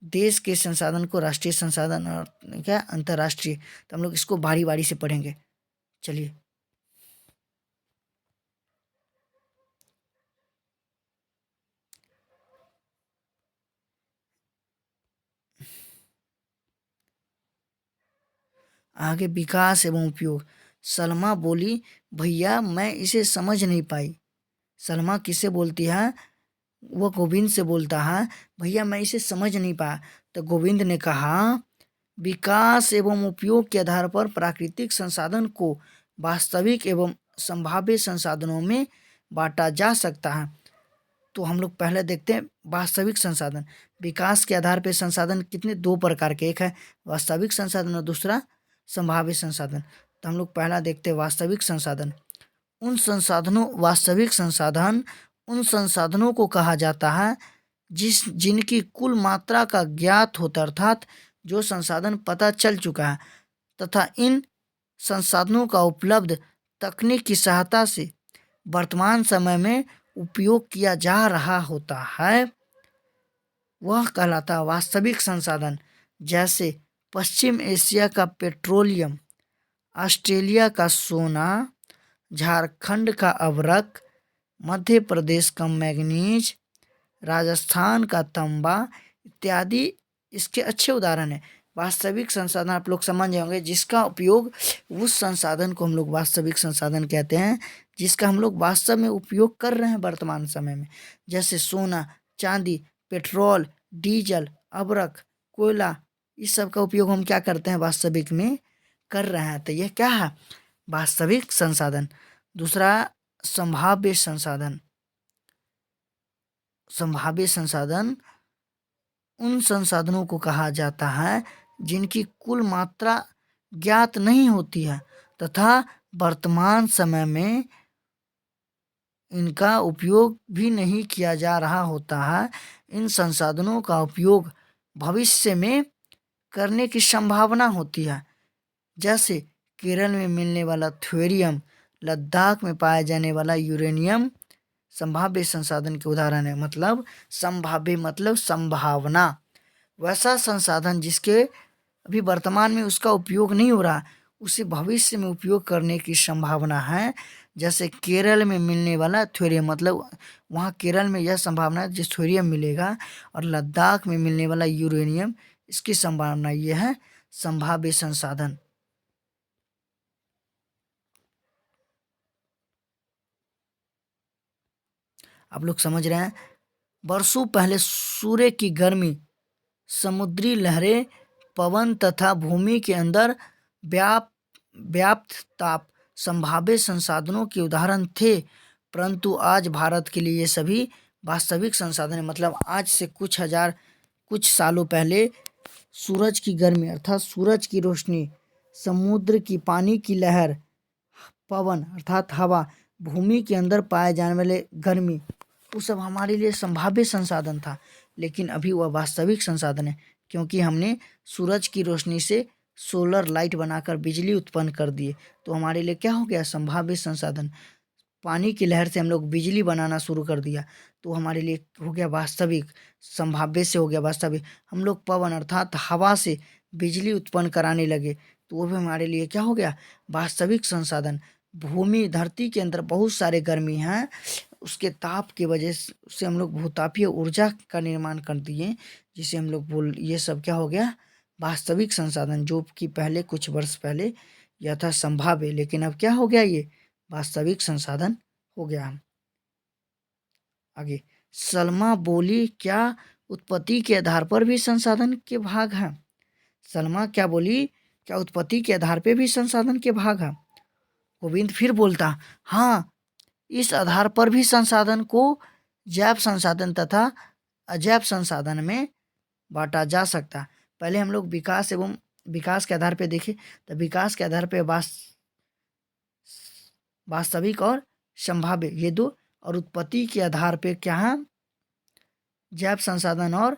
देश के संसाधन को राष्ट्रीय संसाधन और क्या अंतर्राष्ट्रीय, तो हम लोग इसको बारी बारी से पढ़ेंगे। चलिए आगे, विकास एवं उपयोग। सलमा बोली, भैया मैं इसे समझ नहीं पाई। सलमा किससे बोलती है, वो गोविंद से बोलता है, भैया मैं इसे समझ नहीं पाया। तो गोविंद ने कहा विकास एवं उपयोग के आधार पर प्राकृतिक संसाधन को वास्तविक एवं संभाव्य संसाधनों में बांटा जा सकता है। तो हम लोग पहले देखते हैं वास्तविक संसाधन। विकास के आधार पर संसाधन कितने, 2 प्रकार के, एक है वास्तविक संसाधन और दूसरा संभाव्य संसाधन। तो हम लोग पहला देखते हैं वास्तविक संसाधन। वास्तविक संसाधन उन संसाधनों को कहा जाता है जिनकी कुल मात्रा का ज्ञात होता, अर्थात जो संसाधन पता चल चुका है तथा इन संसाधनों का उपलब्ध तकनीक की सहायता से वर्तमान समय में उपयोग किया जा रहा होता है, वह कहलाता है वास्तविक संसाधन। जैसे पश्चिम एशिया का पेट्रोलियम, ऑस्ट्रेलिया का सोना, झारखंड का अभ्रक, मध्य प्रदेश का मैग्नीज, राजस्थान का तांबा इत्यादि इसके अच्छे उदाहरण हैं। वास्तविक संसाधन आप लोग समझ जाओगे, जिसका उपयोग, उस संसाधन को हम लोग वास्तविक संसाधन कहते हैं जिसका हम लोग वास्तव में उपयोग कर रहे हैं वर्तमान समय में। जैसे सोना, चांदी, पेट्रोल, डीजल, अभ्रक, कोयला, इस सब का उपयोग हम क्या करते हैं वास्तविक में कर रहे हैं, तो यह क्या है? वास्तविक संसाधन। दूसरा संभाव्य संसाधन। संभाव्य संसाधन उन संसाधनों को कहा जाता है जिनकी कुल मात्रा ज्ञात नहीं होती है तथा वर्तमान समय में इनका उपयोग भी नहीं किया जा रहा होता है। इन संसाधनों का उपयोग भविष्य में करने की संभावना होती है, जैसे केरल में मिलने वाला थोरियम, लद्दाख में पाया जाने वाला यूरेनियम संभाव्य संसाधन के उदाहरण है। मतलब संभाव्य मतलब संभावना, वैसा संसाधन जिसके अभी वर्तमान में उसका उपयोग नहीं हो रहा, उसे भविष्य में उपयोग करने की संभावना है। जैसे केरल में मिलने वाला थोरियम, मतलब वहाँ केरल में यह संभावना है जिस थोरियम मिलेगा, और लद्दाख में मिलने वाला यूरेनियम, इसकी संभावना यह है संभाव्य संसाधन। आप लोग समझ रहे हैं? वर्षों पहले सूर्य की गर्मी, समुद्री लहरें, पवन तथा भूमि के अंदर व्याप्त ताप संभाव्य संसाधनों के उदाहरण थे, परंतु आज भारत के लिए ये सभी वास्तविक संसाधन है। मतलब आज से कुछ सालों पहले सूरज की गर्मी अर्थात सूरज की रोशनी, समुद्र की पानी की लहर, पवन अर्थात हवा, भूमि के अंदर पाए जाने वाले गर्मी, वो सब हमारे लिए संभाव्य संसाधन था, लेकिन अभी वह वास्तविक संसाधन है, क्योंकि हमने सूरज की रोशनी से सोलर लाइट बनाकर बिजली उत्पन्न कर दिए, तो हमारे लिए क्या हो गया? संभाव्य संसाधन। पानी की लहर से हम लोग बिजली बनाना शुरू कर दिया, तो हमारे लिए हो गया वास्तविक। संभाव्य से हो गया वास्तविक। हम लोग पवन अर्थात हवा से बिजली उत्पन्न कराने लगे, तो वो भी हमारे लिए क्या हो गया? वास्तविक संसाधन। भूमि धरती के अंदर बहुत सारे गर्मी हैं, उसके ताप की वजह से हम लोग भूतापीय ऊर्जा का निर्माण कर दिए, जिसे हम लोग ये सब क्या हो गया? वास्तविक संसाधन, जो कि पहले कुछ वर्ष पहले यह था संभाव्य, लेकिन अब क्या हो गया? ये वास्तविक संसाधन हो गया। आगे सलमा बोली, क्या उत्पत्ति के आधार पर भी संसाधन के भाग हैं? सलमा क्या बोली? क्या उत्पत्ति के आधार पर भी संसाधन के भाग हैं? गोविंद फिर बोलता, हाँ, इस आधार पर भी संसाधन को जैव संसाधन तथा अजैव संसाधन में बांटा जा सकता। पहले हम लोग विकास के आधार पर देखें, तो विकास के आधार पर वास्तविक और संभाव्य ये दो, और उत्पत्ति के आधार पे क्या है? जैव संसाधन और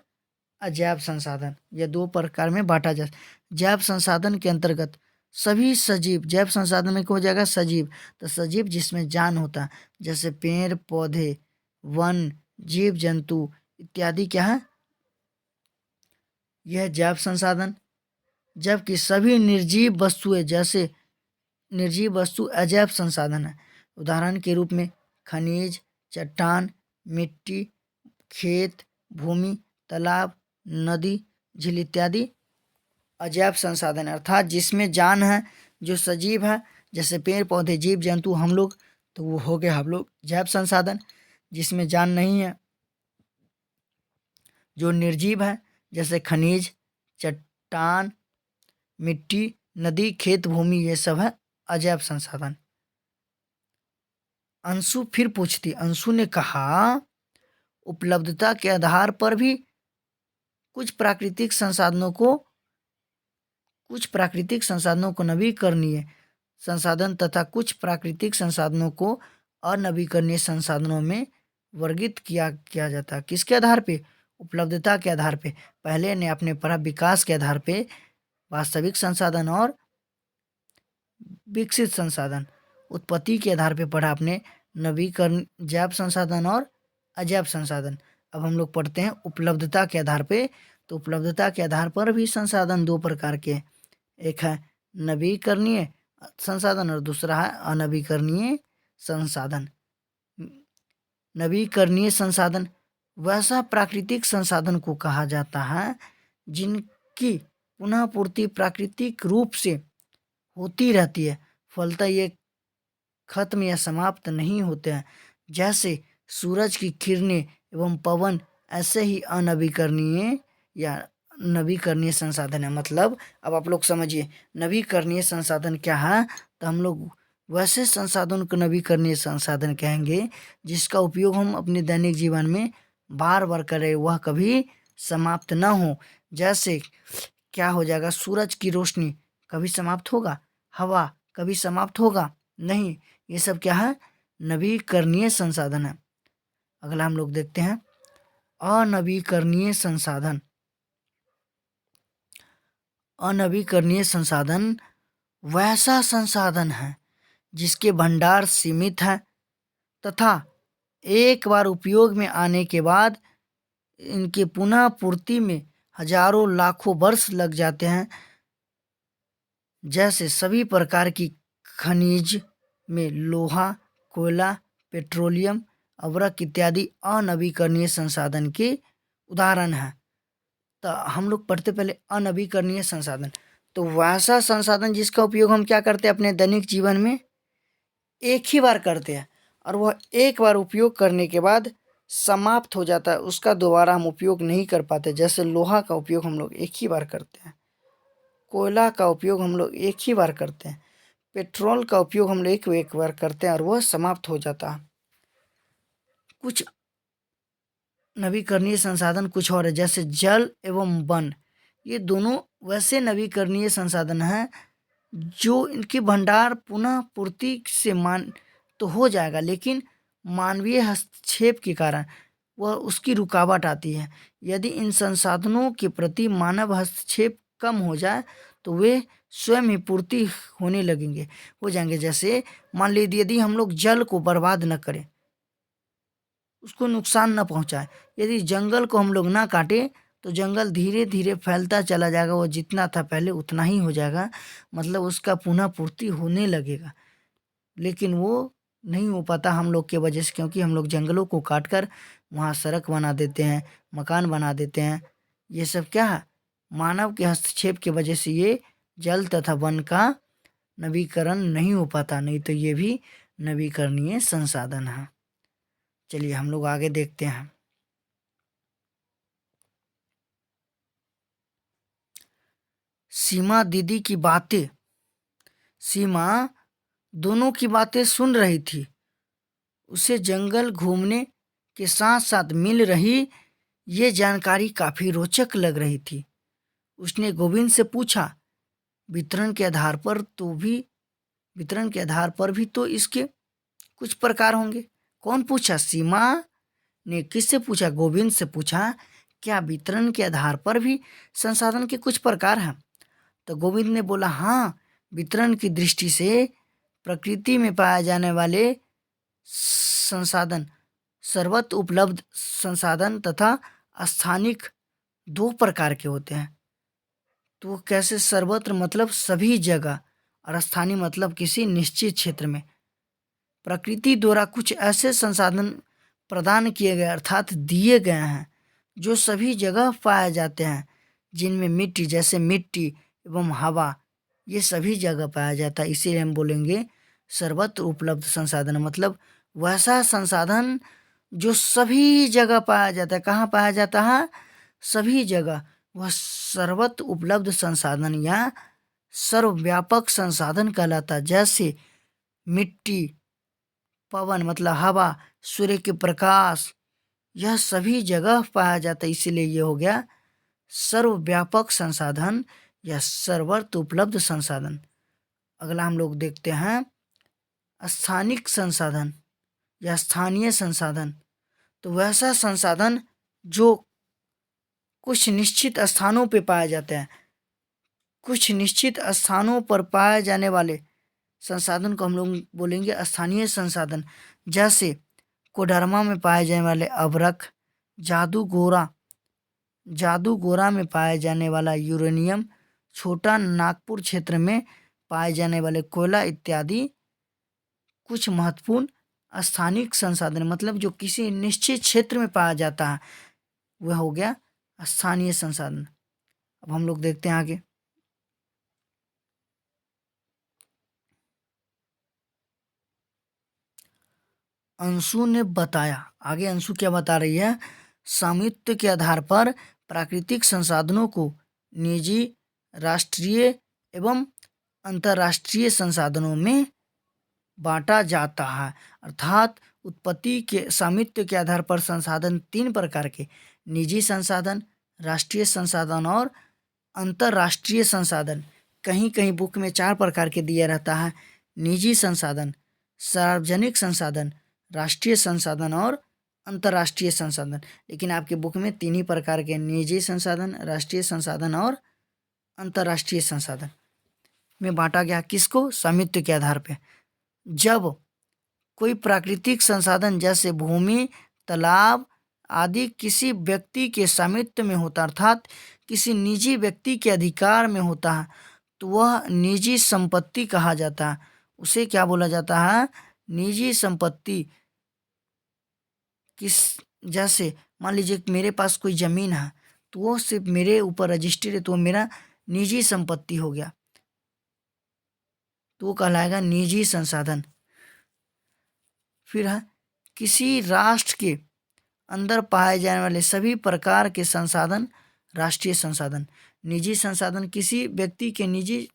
अजैव संसाधन, ये दो प्रकार में बांटा जा। जैव संसाधन के अंतर्गत सभी सजीव, जैव संसाधन में क्या हो जाएगा? सजीव, तो सजीव जिसमें जान होता है, जैसे पेड़ पौधे, वन, जीव जंतु इत्यादि क्या है? यह जैव संसाधन। जबकि सभी निर्जीव वस्तुएं, जैसे निर्जीव वस्तु अजैव संसाधन है। उदाहरण के रूप में खनिज, चट्टान, मिट्टी, खेत, भूमि, तालाब, नदी, झील इत्यादि अजैव संसाधन है, अर्थात जिसमें जान है, जो सजीव है, जैसे पेड़ पौधे, जीव जंतु, हम लोग, तो वो हो गया हम लोग जैव संसाधन। जिसमें जान नहीं है, जो निर्जीव है, जैसे खनिज, चट्टान, मिट्टी, नदी, खेत, भूमि, ये सब है अजैव संसाधन। अंशु फिर पूछती, अंशु ने कहा, उपलब्धता के आधार पर भी कुछ प्राकृतिक संसाधनों को नवीकरणीय संसाधन तथा कुछ प्राकृतिक संसाधनों को अनवीकरणीय संसाधनों में वर्गित किया जाता है। किसके आधार पे? उपलब्धता के आधार पे। पहले ने अपने पढ़ा विकास के आधार पे, वास्तविक संसाधन और विकसित संसाधन। उत्पत्ति के आधार पे पढ़ा आपने नवीकरण, जैव संसाधन और अजैव संसाधन। अब हम लोग पढ़ते हैं उपलब्धता के आधार पे। तो उपलब्धता के आधार पर भी संसाधन दो प्रकार के, एक है नवीकरणीय संसाधन और दूसरा है अनवीकरणीय संसाधन। नवीकरणीय संसाधन वैसा प्राकृतिक संसाधन को कहा जाता है जिनकी पुनः पूर्ति प्राकृतिक रूप से होती रहती है, फलतः ये खत्म या समाप्त नहीं होते हैं। जैसे सूरज की किरणें एवं पवन, ऐसे ही अनवीकरणीय या नवीकरणीय संसाधन है। मतलब अब आप लोग समझिए नवीकरणीय संसाधन क्या है। तो हम लोग वैसे संसाधन को नवीकरणीय संसाधन कहेंगे जिसका उपयोग हम अपने दैनिक जीवन में बार बार करें, वह कभी समाप्त न हो। जैसे क्या हो जाएगा, सूरज की रोशनी कभी समाप्त होगा, हवा कभी समाप्त होगा नहीं। ये सब क्या है, नवीकरणीय संसाधन है। अगला हम लोग देखते हैं अनवीकरणीय संसाधन। अनवीकरणीय संसाधन वैसा संसाधन है जिसके भंडार सीमित है तथा एक बार उपयोग में आने के बाद इनके पुनः पूर्ति में हजारों लाखों वर्ष लग जाते हैं। जैसे सभी प्रकार की खनिज में लोहा, कोयला, पेट्रोलियम, अवरक इत्यादि अनवीकरणीय संसाधन के उदाहरण हैं। तो हम लोग पढ़ते पहले अनवीकरणीय संसाधन, तो वैसा संसाधन जिसका उपयोग हम क्या करते हैं अपने दैनिक जीवन में एक ही बार करते हैं और वह एक बार उपयोग करने के बाद समाप्त हो जाता है, उसका दोबारा हम उपयोग नहीं कर पाते। जैसे लोहा का उपयोग हम लोग एक ही बार करते हैं, कोयला का उपयोग हम लोग एक ही बार करते हैं, पेट्रोल का उपयोग हम लोग एक बार करते हैं और वह समाप्त हो जाता है। कुछ नवीकरणीय संसाधन कुछ और है, जैसे जल एवं वन, ये दोनों वैसे नवीकरणीय संसाधन हैं जो इनके भंडार पुनः पूर्ति से मान तो हो जाएगा, लेकिन मानवीय हस्तक्षेप के कारण वह उसकी रुकावट आती है। यदि इन संसाधनों के प्रति मानव हस्तक्षेप कम हो जाए तो वे स्वयं ही पूर्ति होने लगेंगे, हो जाएंगे। जैसे मान लीजिए यदि हम लोग जल को बर्बाद न करें, उसको नुकसान न पहुंचाए, यदि जंगल को हम लोग ना काटें तो जंगल धीरे धीरे फैलता चला जाएगा, वो जितना था पहले उतना ही हो जाएगा, मतलब उसका पुनः पूर्ति होने लगेगा। लेकिन वो नहीं हो पाता हम लोग के वजह से, क्योंकि हम लोग जंगलों को काट कर वहाँ सड़क बना देते हैं, मकान बना देते हैं। ये सब क्या है, मानव के हस्तक्षेप की वजह से ये जल तथा वन का नवीकरण नहीं हो पाता, नहीं तो ये भी नवीकरणीय संसाधन है। चलिए हम लोग आगे देखते हैं। सीमा दीदी की बातें, सीमा दोनों की बातें सुन रही थी। उसे जंगल घूमने के साथ साथ मिल रही ये जानकारी काफी रोचक लग रही थी। उसने गोविंद से पूछा, वितरण के आधार पर भी तो इसके कुछ प्रकार होंगे। कौन पूछा? सीमा ने किससे पूछा? गोविंद से पूछा, क्या वितरण के आधार पर भी संसाधन के कुछ प्रकार हैं? तो गोविंद ने बोला, हाँ, वितरण की दृष्टि से प्रकृति में पाए जाने वाले संसाधन सर्वत्र उपलब्ध संसाधन तथा स्थानिक दो प्रकार के होते हैं। तो कैसे? सर्वत्र मतलब सभी जगह, और स्थानीय मतलब किसी निश्चित क्षेत्र में। प्रकृति द्वारा कुछ ऐसे संसाधन प्रदान किए गए अर्थात दिए गए हैं जो सभी जगह पाए जाते हैं, जिनमें मिट्टी, जैसे मिट्टी एवं हवा, ये सभी जगह पाया जाता है। इसीलिए हम बोलेंगे सर्वत्र उपलब्ध संसाधन, मतलब वैसा संसाधन जो सभी जगह पाया जाता है। कहाँ पाया जाता है? सभी जगह। वह सर्वत्र उपलब्ध संसाधन या सर्वव्यापक संसाधन कहलाता है। जैसे मिट्टी, पवन मतलब हवा, सूर्य के प्रकाश, यह सभी जगह पाया जाता है, इसीलिए ये हो गया सर्वव्यापक संसाधन या सर्वत्र उपलब्ध संसाधन। अगला हम लोग देखते हैं स्थानिक संसाधन या स्थानीय संसाधन। तो वैसा संसाधन जो कुछ निश्चित स्थानों पे पाए जाते हैं, कुछ निश्चित स्थानों पर पाए जाने वाले संसाधन को हम लोग बोलेंगे स्थानीय संसाधन। जैसे कोडरमा में पाए जाने वाले अभ्रक, जादूगोरा में पाए जाने वाला यूरेनियम, छोटा नागपुर क्षेत्र में पाए जाने वाले कोयला इत्यादि कुछ महत्वपूर्ण स्थानिक संसाधन, मतलब जो किसी निश्चित क्षेत्र में पाया जाता है, वह हो गया स्थानीय संसाधन। अब हम लोग देखते हैं आगे। अंशु ने बताया, आगे अंशु क्या बता रही है, स्वामित्व के आधार पर प्राकृतिक संसाधनों को निजी, राष्ट्रीय एवं अंतर्राष्ट्रीय संसाधनों में बांटा जाता है। अर्थात उत्पत्ति के स्वामित्व के आधार पर संसाधन 3 प्रकार के: निजी संसाधन, राष्ट्रीय संसाधन और अंतर्राष्ट्रीय संसाधन। कहीं कहीं बुक में 4 प्रकार के दिया रहता है: निजी संसाधन, सार्वजनिक संसाधन, राष्ट्रीय संसाधन और अंतर्राष्ट्रीय संसाधन। लेकिन आपके बुक में 3 ही प्रकार के: निजी संसाधन, राष्ट्रीय संसाधन और अंतर्राष्ट्रीय संसाधन में बांटा गया। किसको? स्वामित्व के आधार पे। जब कोई प्राकृतिक संसाधन जैसे भूमि, तालाब आदि किसी व्यक्ति के स्वामित्व में होता, अर्थात किसी निजी व्यक्ति के अधिकार में होता है, तो वह निजी संपत्ति कहा जाता है। उसे क्या बोला जाता है? निजी संपत्ति। जैसे मान लीजिए कि मेरे पास कोई ज़मीन है, तो वो सिर्फ मेरे ऊपर रजिस्टर्ड है, तो वो मेरा निजी संपत्ति हो गया, तो वो कहलाएगा निजी संसाधन। फिर है किसी राष्ट्र के अंदर पाए जाने वाले सभी प्रकार के संसाधन राष्ट्रीय संसाधन। निजी संसाधन किसी व्यक्ति के निजी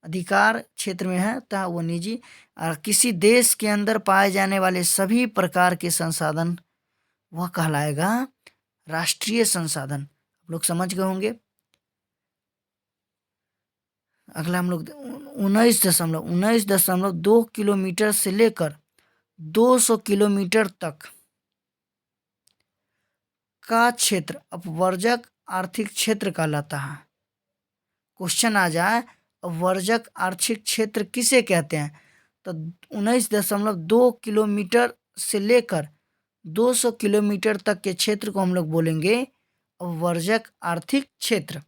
अधिकार क्षेत्र में है, तो वो निजी। और किसी देश के अंदर पाए जाने वाले सभी प्रकार के संसाधन वह कहलाएगा राष्ट्रीय संसाधन। आप लोग समझ गए होंगे। अगला हम लोग 19.2 किलोमीटर से लेकर 200 किलोमीटर तक का क्षेत्र अपवर्जक आर्थिक क्षेत्र कहलाता है। क्वेश्चन आ जाए अपवर्जक आर्थिक क्षेत्र किसे कहते हैं, तो 19.2 किलोमीटर से लेकर 200 किलोमीटर तक के क्षेत्र को हम लोग बोलेंगे अपवर्जक आर्थिक क्षेत्र।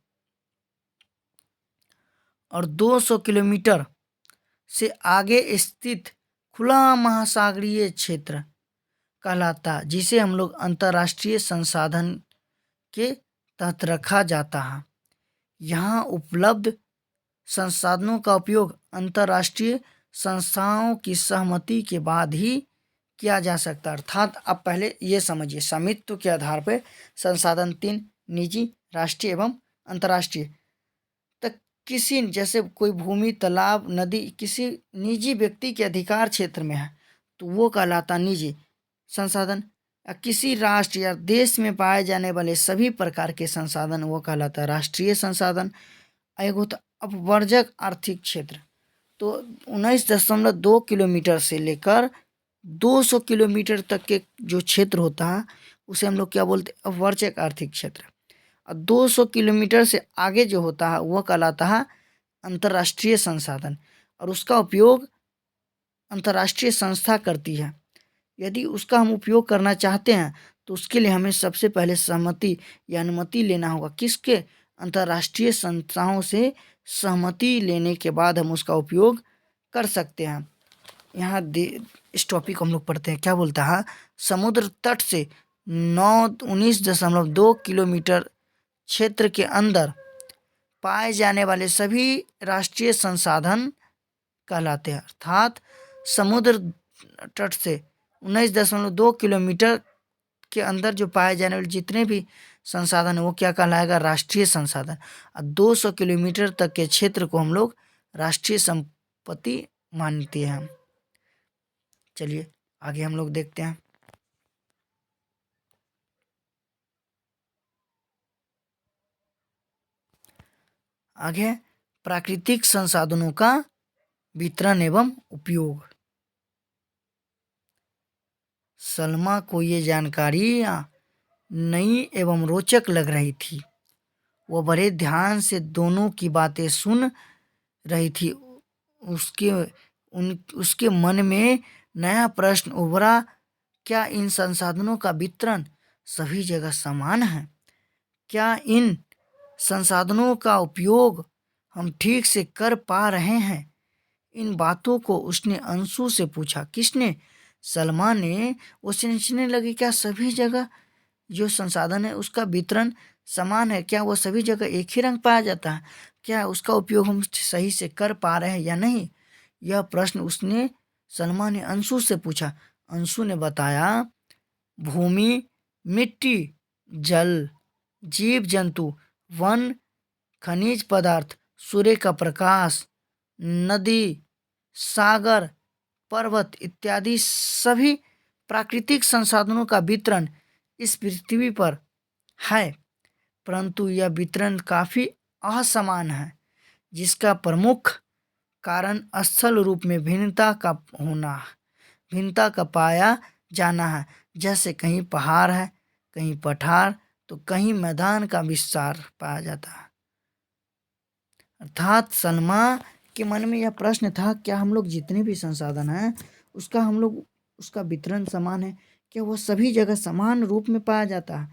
और 200 किलोमीटर से आगे स्थित खुला महासागरीय क्षेत्र कहलाता, जिसे हम लोग अंतर्राष्ट्रीय संसाधन के तहत रखा जाता है। यहाँ उपलब्ध संसाधनों का उपयोग अंतर्राष्ट्रीय संस्थाओं की सहमति के बाद ही किया जा सकता है। अर्थात आप पहले ये समझिए, स्वामित्व के आधार पर संसाधन 3: निजी, राष्ट्रीय एवं अंतर्राष्ट्रीय। तक किसी जैसे कोई भूमि, तालाब, नदी किसी निजी व्यक्ति के अधिकार क्षेत्र में है, तो वो कहलाता निजी संसाधन। किसी राष्ट्र या देश में पाए जाने वाले सभी प्रकार के संसाधन वो कहलाता है राष्ट्रीय संसाधन। एक होता अपवर्जक आर्थिक क्षेत्र, तो 19.2 किलोमीटर से लेकर 200 किलोमीटर तक के जो क्षेत्र होता है उसे हम लोग क्या बोलते हैं? अपवर्जक आर्थिक क्षेत्र। और 200 किलोमीटर से आगे जो होता है वह कहलाता है अंतर्राष्ट्रीय संसाधन, और उसका उपयोग अंतर्राष्ट्रीय संस्था करती है। यदि उसका हम उपयोग करना चाहते हैं तो उसके लिए हमें सबसे पहले सहमति या अनुमति लेना होगा। किसके? अंतर्राष्ट्रीय संस्थाओं से सहमति लेने के बाद हम उसका उपयोग कर सकते हैं। यहाँ इस टॉपिक को हम लोग पढ़ते हैं। क्या बोलता है? समुद्र तट से 19.2 किलोमीटर क्षेत्र के अंदर पाए जाने वाले सभी राष्ट्रीय संसाधन कहलाते हैं। अर्थात समुद्र तट से 19.2 किलोमीटर के अंदर जो पाए जाने वाले जितने भी संसाधन है वो क्या कहलाएगा? राष्ट्रीय संसाधन। और 200 किलोमीटर तक के क्षेत्र को हम लोग राष्ट्रीय संपत्ति मानते हैं। चलिए आगे हम लोग देखते हैं। आगे प्राकृतिक संसाधनों का वितरण एवं उपयोग। सलमा को ये जानकारी नई एवं रोचक लग रही थी। वो बड़े ध्यान से दोनों की बातें सुन रही थी। उसके मन में नया प्रश्न उभरा, क्या इन संसाधनों का वितरण सभी जगह समान है? क्या इन संसाधनों का उपयोग हम ठीक से कर पा रहे हैं? इन बातों को उसने अंशु से पूछा। किसने? सलमा ने। वो सोचने लगी, क्या सभी जगह जो संसाधन है उसका वितरण समान है? क्या वो सभी जगह एक ही रंग पाया जाता है? क्या उसका उपयोग हम सही से कर पा रहे हैं या नहीं? यह प्रश्न सलमा ने अंशु से पूछा। अंशु ने बताया, भूमि, मिट्टी, जल जीव जंतु, वन, खनिज पदार्थ, सूर्य का प्रकाश, नदी, सागर, पर्वत इत्यादि सभी प्राकृतिक संसाधनों का वितरण इस पृथ्वी पर है, परंतु यह वितरण काफ़ी असमान है, जिसका प्रमुख कारण स्थल रूप में भिन्नता का होना, भिन्नता का पाया जाना है। जैसे कहीं पहाड़ है, कहीं पठार, तो कहीं मैदान का विस्तार पाया जाता है। अर्थात सलमा के मन में यह प्रश्न था, क्या हम लोग जितने भी संसाधन हैं उसका वितरण समान है? क्या वह सभी जगह समान रूप में पाया जाता है?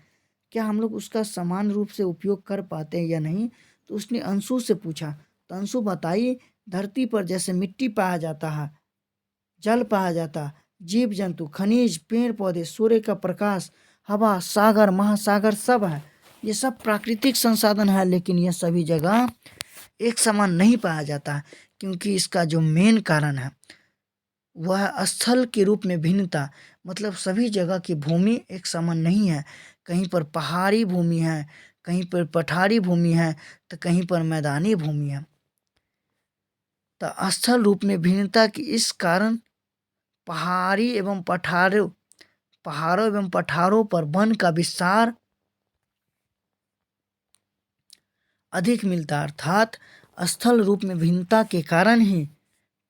क्या हम लोग उसका समान रूप से उपयोग कर पाते हैं या नहीं? तो उसने अंशु से पूछा, तो अंशु बताइए, धरती पर जैसे मिट्टी पाया जाता है, जल पाया जाता है, जीव जंतु, खनिज, पेड़ पौधे, सूर्य का प्रकाश, हवा, सागर, महासागर सब है। ये सब प्राकृतिक संसाधन है, लेकिन यह सभी जगह एक समान नहीं पाया जाता, क्योंकि इसका जो मेन कारण है वह स्थल के रूप में भिन्नता, मतलब सभी जगह की भूमि एक समान नहीं है। कहीं पर पहाड़ी भूमि है, कहीं पर पठारी भूमि है, तो कहीं पर मैदानी भूमि है। तो स्थल रूप में भिन्नता की इस कारण पहाड़ों एवं पठारों पर वन का विस्तार अधिक मिलता है। अर्थात स्थल रूप में भिन्नता के कारण ही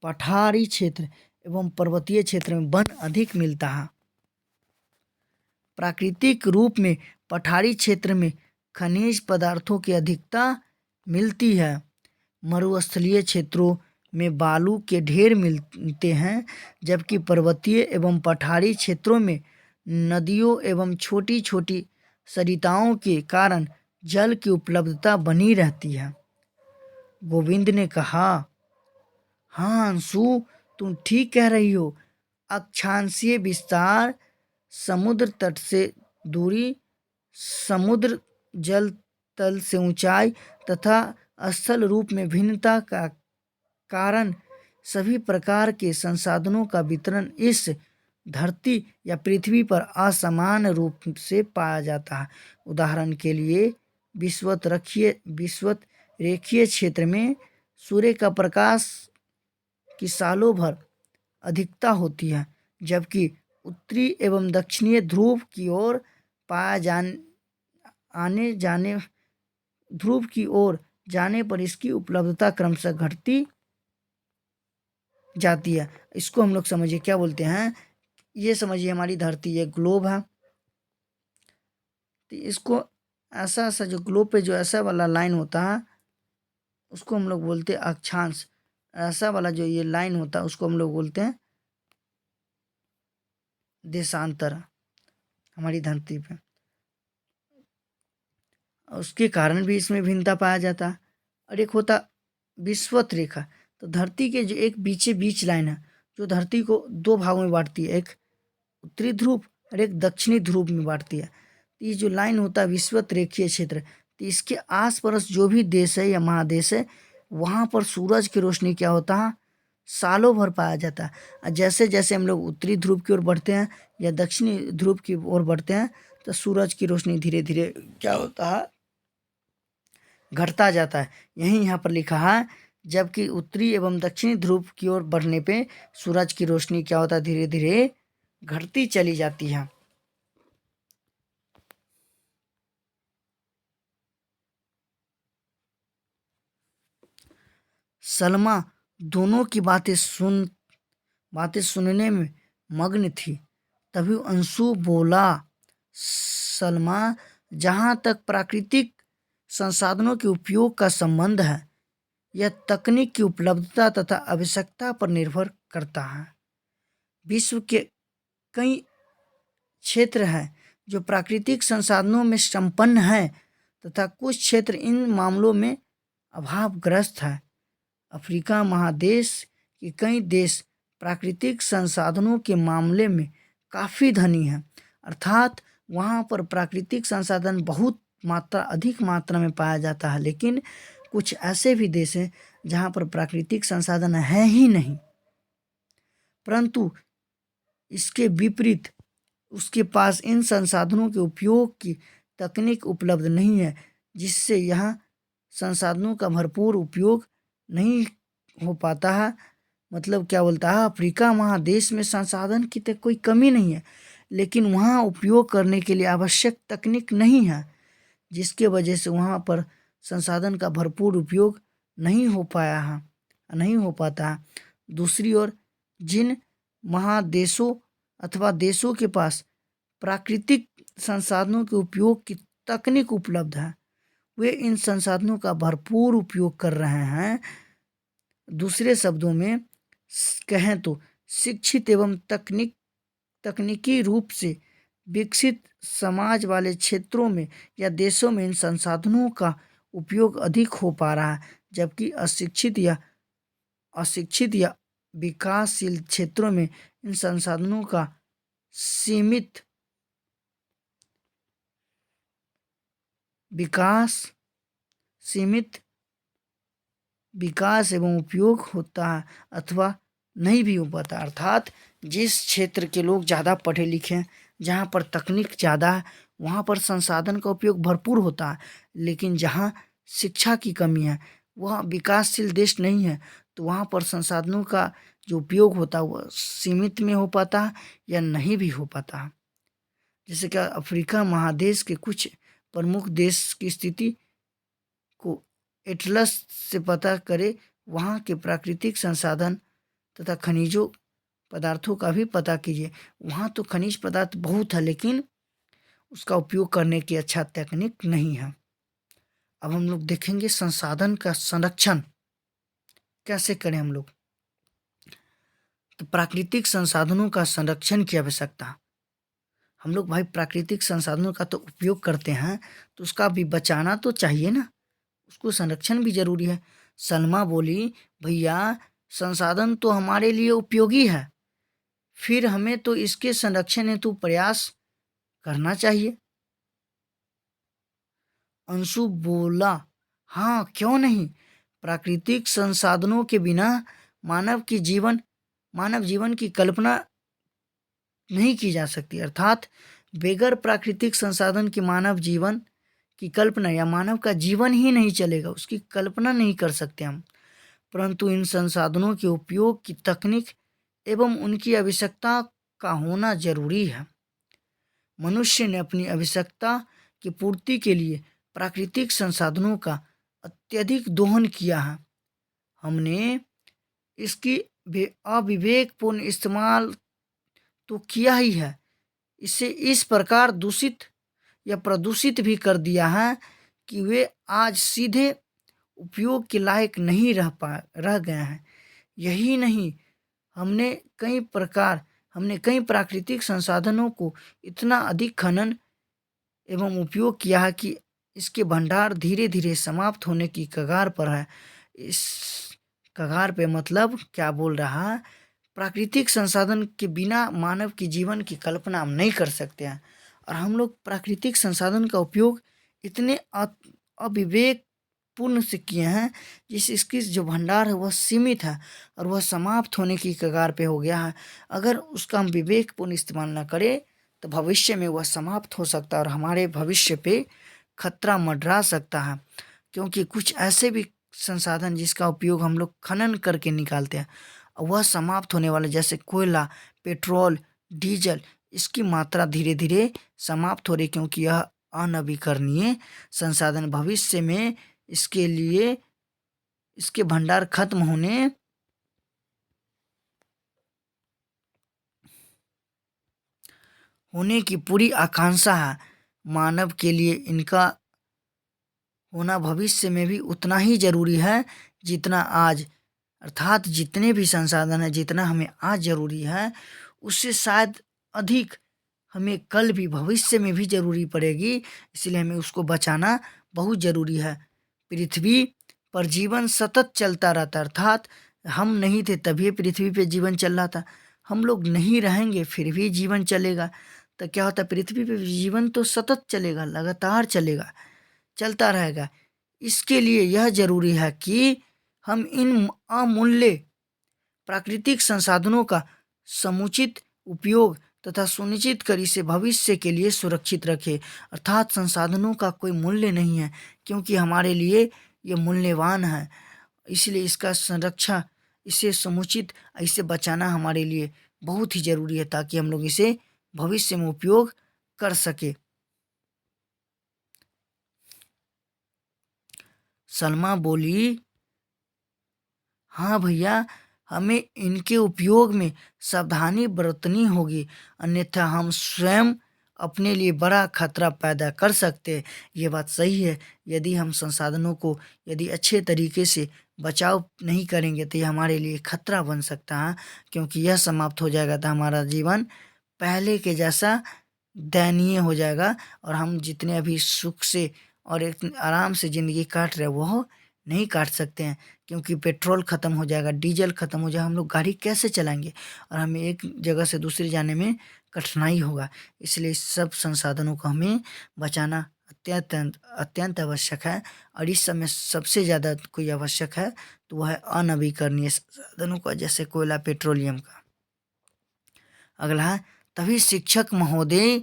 पठारी क्षेत्र एवं पर्वतीय क्षेत्र में वन अधिक मिलता है। प्राकृतिक रूप में पठारी क्षेत्र में खनिज पदार्थों की अधिकता मिलती है। मरुस्थलीय क्षेत्रों में बालू के ढेर मिलते हैं, जबकि पर्वतीय एवं पठारी क्षेत्रों में नदियों एवं छोटी छोटी सरिताओं के कारण जल की उपलब्धता बनी रहती है। गोविंद ने कहा, हाँ अंशु, तुम ठीक कह रही हो। अक्षांशीय विस्तार, समुद्र तट से दूरी, समुद्र जल तल से ऊंचाई तथा स्थल रूप में भिन्नता का कारण सभी प्रकार के संसाधनों का वितरण इस धरती या पृथ्वी पर असमान रूप से पाया जाता है। उदाहरण के लिए विषुवत रेखीय क्षेत्र में सूर्य का प्रकाश की सालों भर अधिकता होती है, जबकि उत्तरी एवं दक्षिणीय ध्रुव की ओर जाने पर इसकी उपलब्धता क्रमशः घटती जाती है। इसको हम लोग समझिए क्या बोलते हैं, ये समझिए हमारी धरती ये ग्लोब है, तो इसको ऐसा जो ग्लोब पे जो ऐसा वाला लाइन होता है उसको हम लोग बोलते हैं अक्षांश। ऐसा वाला जो ये लाइन होता है उसको हम लोग बोलते हैं देशांतर हमारी धरती पे। उसके कारण भी इसमें भिन्नता पाया जाता है। और एक होता विषुवत रेखा, तो धरती के जो एक बीच लाइन है जो धरती को दो भागों में बांटती है, एक उत्तरी ध्रुव और एक दक्षिणी ध्रुव में बांटती है। तो ये जो लाइन होता है विषुवत रेखीय क्षेत्र, तो इसके आस पड़ोस जो भी देश है या महादेश है वहाँ पर सूरज की रोशनी क्या होता है सालों भर पाया जाता है। और जैसे जैसे हम लोग उत्तरी ध्रुव की ओर बढ़ते हैं या दक्षिणी ध्रुव की ओर बढ़ते हैं तो सूरज की रोशनी धीरे धीरे क्या होता है घटता जाता है। यही यहाँ पर लिखा है, जबकि उत्तरी एवं दक्षिणी ध्रुव की ओर बढ़ने पे सूरज की रोशनी क्या होता है धीरे धीरे घटती चली जाती है। सलमा दोनों की बातें सुनने में मग्न थी। तभी अंशु बोला, सलमा, जहाँ तक प्राकृतिक संसाधनों के उपयोग का संबंध है यह तकनीक की उपलब्धता तथा आवश्यकता पर निर्भर करता है। विश्व के कई क्षेत्र हैं जो प्राकृतिक संसाधनों में संपन्न हैं तथा कुछ क्षेत्र इन मामलों में अभावग्रस्त है। अफ्रीका महादेश के कई देश प्राकृतिक संसाधनों के मामले में काफ़ी धनी हैं, अर्थात वहाँ पर प्राकृतिक संसाधन अधिक मात्रा में पाया जाता है, लेकिन कुछ ऐसे भी देश हैं जहाँ पर प्राकृतिक संसाधन है ही नहीं, परंतु इसके विपरीत उसके पास इन संसाधनों के उपयोग की तकनीक उपलब्ध नहीं है, जिससे यहाँ संसाधनों का भरपूर उपयोग नहीं हो पाता है। मतलब क्या बोलता है, अफ्रीका महादेश में संसाधन की तो कोई कमी नहीं है, लेकिन वहाँ उपयोग करने के लिए आवश्यक तकनीक नहीं है, जिसके वजह से वहाँ पर संसाधन का भरपूर उपयोग नहीं हो पाया है, नहीं हो पाता है। दूसरी ओर जिन महादेशों अथवा देशों के पास प्राकृतिक संसाधनों के उपयोग की तकनीक उपलब्ध है, वे इन संसाधनों का भरपूर उपयोग कर रहे हैं। दूसरे शब्दों में कहें तो शिक्षित एवं तकनीकी रूप से विकसित समाज वाले क्षेत्रों में या देशों में इन संसाधनों का उपयोग अधिक हो पा रहा है, जबकि अशिक्षित या विकासशील क्षेत्रों में इन संसाधनों का सीमित विकास एवं उपयोग होता है अथवा नहीं भी हो पाता। अर्थात जिस क्षेत्र के लोग ज़्यादा पढ़े लिखे हैं, जहाँ पर तकनीक ज़्यादा है, वहाँ पर संसाधन का उपयोग भरपूर होता है, लेकिन जहाँ शिक्षा की कमी है, वह विकासशील देश नहीं है, तो वहाँ पर संसाधनों का जो उपयोग होता है वह सीमित में हो पाता है या नहीं भी हो पाता है। जैसे कि अफ्रीका महादेश के कुछ प्रमुख देश की स्थिति को एटलस से पता करें, वहाँ के प्राकृतिक संसाधन तथा खनिजों पदार्थों का भी पता कीजिए। वहाँ तो खनिज पदार्थ बहुत है, लेकिन उसका उपयोग करने की अच्छा तकनीक नहीं है। अब हम लोग देखेंगे संसाधन का संरक्षण कैसे करें हम लोग। तो प्राकृतिक संसाधनों का संरक्षण की आवश्यकता। हम लोग भाई प्राकृतिक संसाधनों का तो उपयोग करते हैं, तो उसका भी बचाना तो चाहिए ना, उसको संरक्षण भी जरूरी है। सलमा बोली, भैया संसाधन तो हमारे लिए उपयोगी है, फिर हमें तो इसके संरक्षण हेतु प्रयास करना चाहिए। अंशु बोला, हाँ क्यों नहीं, प्राकृतिक संसाधनों के बिना मानव जीवन की कल्पना नहीं की जा सकती। अर्थात बेगर प्राकृतिक संसाधन के मानव जीवन की कल्पना या मानव का जीवन ही नहीं चलेगा, उसकी कल्पना नहीं कर सकते हम। परंतु इन संसाधनों के उपयोग की तकनीक एवं उनकी आवश्यकता का होना जरूरी है। मनुष्य ने अपनी आवश्यकता की पूर्ति के लिए प्राकृतिक संसाधनों का अत्यधिक दोहन किया है। हमने इसकी अविवेकपूर्ण इस्तेमाल तो किया ही है, इसे इस प्रकार दूषित या प्रदूषित भी कर दिया है कि वे आज सीधे उपयोग के लायक नहीं रह गए हैं। यही नहीं, हमने कई प्राकृतिक संसाधनों को इतना अधिक खनन एवं उपयोग किया है कि इसके भंडार धीरे धीरे समाप्त होने की कगार पर है। इस कगार पे मतलब क्या बोल रहा है, प्राकृतिक संसाधन के बिना मानव की जीवन की कल्पना हम नहीं कर सकते हैं, और हम लोग प्राकृतिक संसाधन का उपयोग इतने अविवेकपूर्ण से किए हैं जिस इसकी जो भंडार है वह सीमित है और वह समाप्त होने की कगार पे हो गया है। अगर उसका हम विवेकपूर्ण इस्तेमाल न करें तो भविष्य में वह समाप्त हो सकता है और हमारे भविष्य पे खतरा मंडरा सकता है, क्योंकि कुछ ऐसे भी संसाधन जिसका उपयोग हम लोग खनन करके निकालते हैं वह समाप्त होने वाले, जैसे कोयला, पेट्रोल, डीजल, इसकी मात्रा धीरे धीरे समाप्त हो रही, क्योंकि यह अनवीकरणीय संसाधन भविष्य में इसके भंडार खत्म होने की पूरी आकांक्षा है। मानव के लिए इनका होना भविष्य में भी उतना ही जरूरी है जितना आज। अर्थात जितने भी संसाधन है, जितना हमें आज जरूरी है, उससे शायद अधिक हमें कल भी भविष्य में भी जरूरी पड़ेगी, इसलिए हमें उसको बचाना बहुत जरूरी है। पृथ्वी पर जीवन सतत चलता रहता, अर्थात हम नहीं थे तभी पृथ्वी पे जीवन चल रहा था, हम लोग नहीं रहेंगे फिर भी जीवन चलेगा। तो क्या होता है, पृथ्वी पे जीवन तो सतत चलेगा, लगातार चलेगा, चलता रहेगा। इसके लिए यह जरूरी है कि हम इन अमूल्य प्राकृतिक संसाधनों का समुचित उपयोग तथा सुनिश्चित कर इसे भविष्य के लिए सुरक्षित रखें। अर्थात संसाधनों का कोई मूल्य नहीं है, क्योंकि हमारे लिए ये मूल्यवान है, इसलिए इसका संरक्षा, इसे समुचित, इसे बचाना हमारे लिए बहुत ही ज़रूरी है, ताकि हम लोग इसे भविष्य में उपयोग कर सके। सलमा बोली, हाँ भैया, हमें इनके उपयोग में सावधानी बरतनी होगी, अन्यथा हम स्वयं अपने लिए बड़ा खतरा पैदा कर सकते हैं। ये बात सही है। यदि हम संसाधनों को यदि अच्छे तरीके से बचाव नहीं करेंगे तो ये हमारे लिए खतरा बन सकता है, क्योंकि यह समाप्त हो जाएगा तो हमारा जीवन पहले के जैसा दयनीय हो जाएगा, और हम जितने अभी सुख से और एक आराम से ज़िंदगी काट रहे हैं वो नहीं काट सकते हैं, क्योंकि पेट्रोल ख़त्म हो जाएगा, डीजल ख़त्म हो जाएगा, हम लोग गाड़ी कैसे चलाएंगे, और हमें एक जगह से दूसरी जाने में कठिनाई होगा। इसलिए इस सब संसाधनों को हमें बचाना अत्यंत अत्यंत आवश्यक है, और इस समय सबसे ज़्यादा कोई आवश्यक है तो वह है अनवीकरणीय संसाधनों का, जैसे कोयला, पेट्रोलियम का। अगला है, तभी शिक्षक महोदय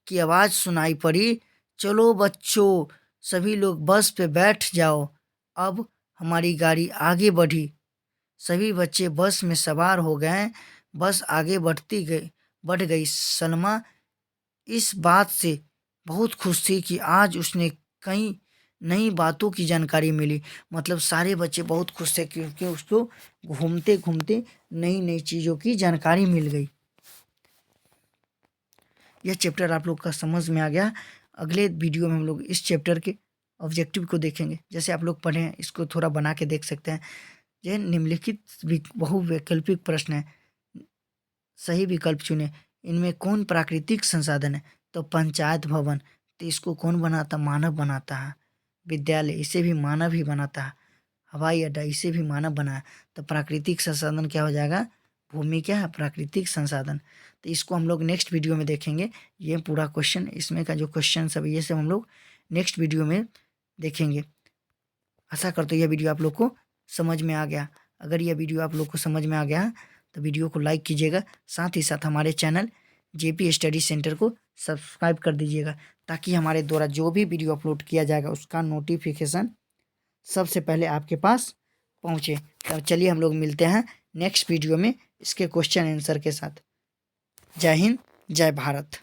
की आवाज़ सुनाई पड़ी, चलो बच्चों, सभी लोग बस पे बैठ जाओ। अब हमारी गाड़ी आगे बढ़ी, सभी बच्चे बस में सवार हो गए, बस आगे बढ़ गई। सलमा इस बात से बहुत खुश थी कि आज उसने कई नई बातों की जानकारी मिली। मतलब सारे बच्चे बहुत खुश थे, क्योंकि उसको घूमते घूमते नई नई चीज़ों की जानकारी मिल गई। यह चैप्टर आप लोग का समझ में आ गया। अगले वीडियो में हम लोग इस चैप्टर के ऑब्जेक्टिव को देखेंगे। जैसे आप लोग पढ़े हैं, इसको थोड़ा बना के देख सकते हैं। यह निम्नलिखित बहुवैकल्पिक प्रश्न है, सही विकल्प चुने। इनमें कौन प्राकृतिक संसाधन है? तो पंचायत भवन, तो इसको कौन बनाता? मानव बनाता है। विद्यालय, इसे भी मानव ही बनाता है। हवाई अड्डा, इसे भी मानव बनाया। तो प्राकृतिक संसाधन क्या हो जाएगा? भूमि क्या है? प्राकृतिक संसाधन। तो इसको हम लोग नेक्स्ट वीडियो में देखेंगे। ये पूरा क्वेश्चन, इसमें का जो क्वेश्चन सब ये सब हम लोग नेक्स्ट वीडियो में देखेंगे। आशा करते यह वीडियो आप लोग को समझ में आ गया। अगर यह वीडियो आप लोग को समझ में आ गया तो वीडियो को लाइक कीजिएगा, साथ ही साथ हमारे चैनल जेपी स्टडी सेंटर को सब्सक्राइब कर दीजिएगा, ताकि हमारे द्वारा जो भी वीडियो अपलोड किया जाएगा उसका नोटिफिकेशन सबसे पहले आपके पास पहुँचे। तो चलिए हम लोग मिलते हैं नेक्स्ट वीडियो में इसके क्वेश्चन आंसर के साथ। जय हिंद, जय भारत।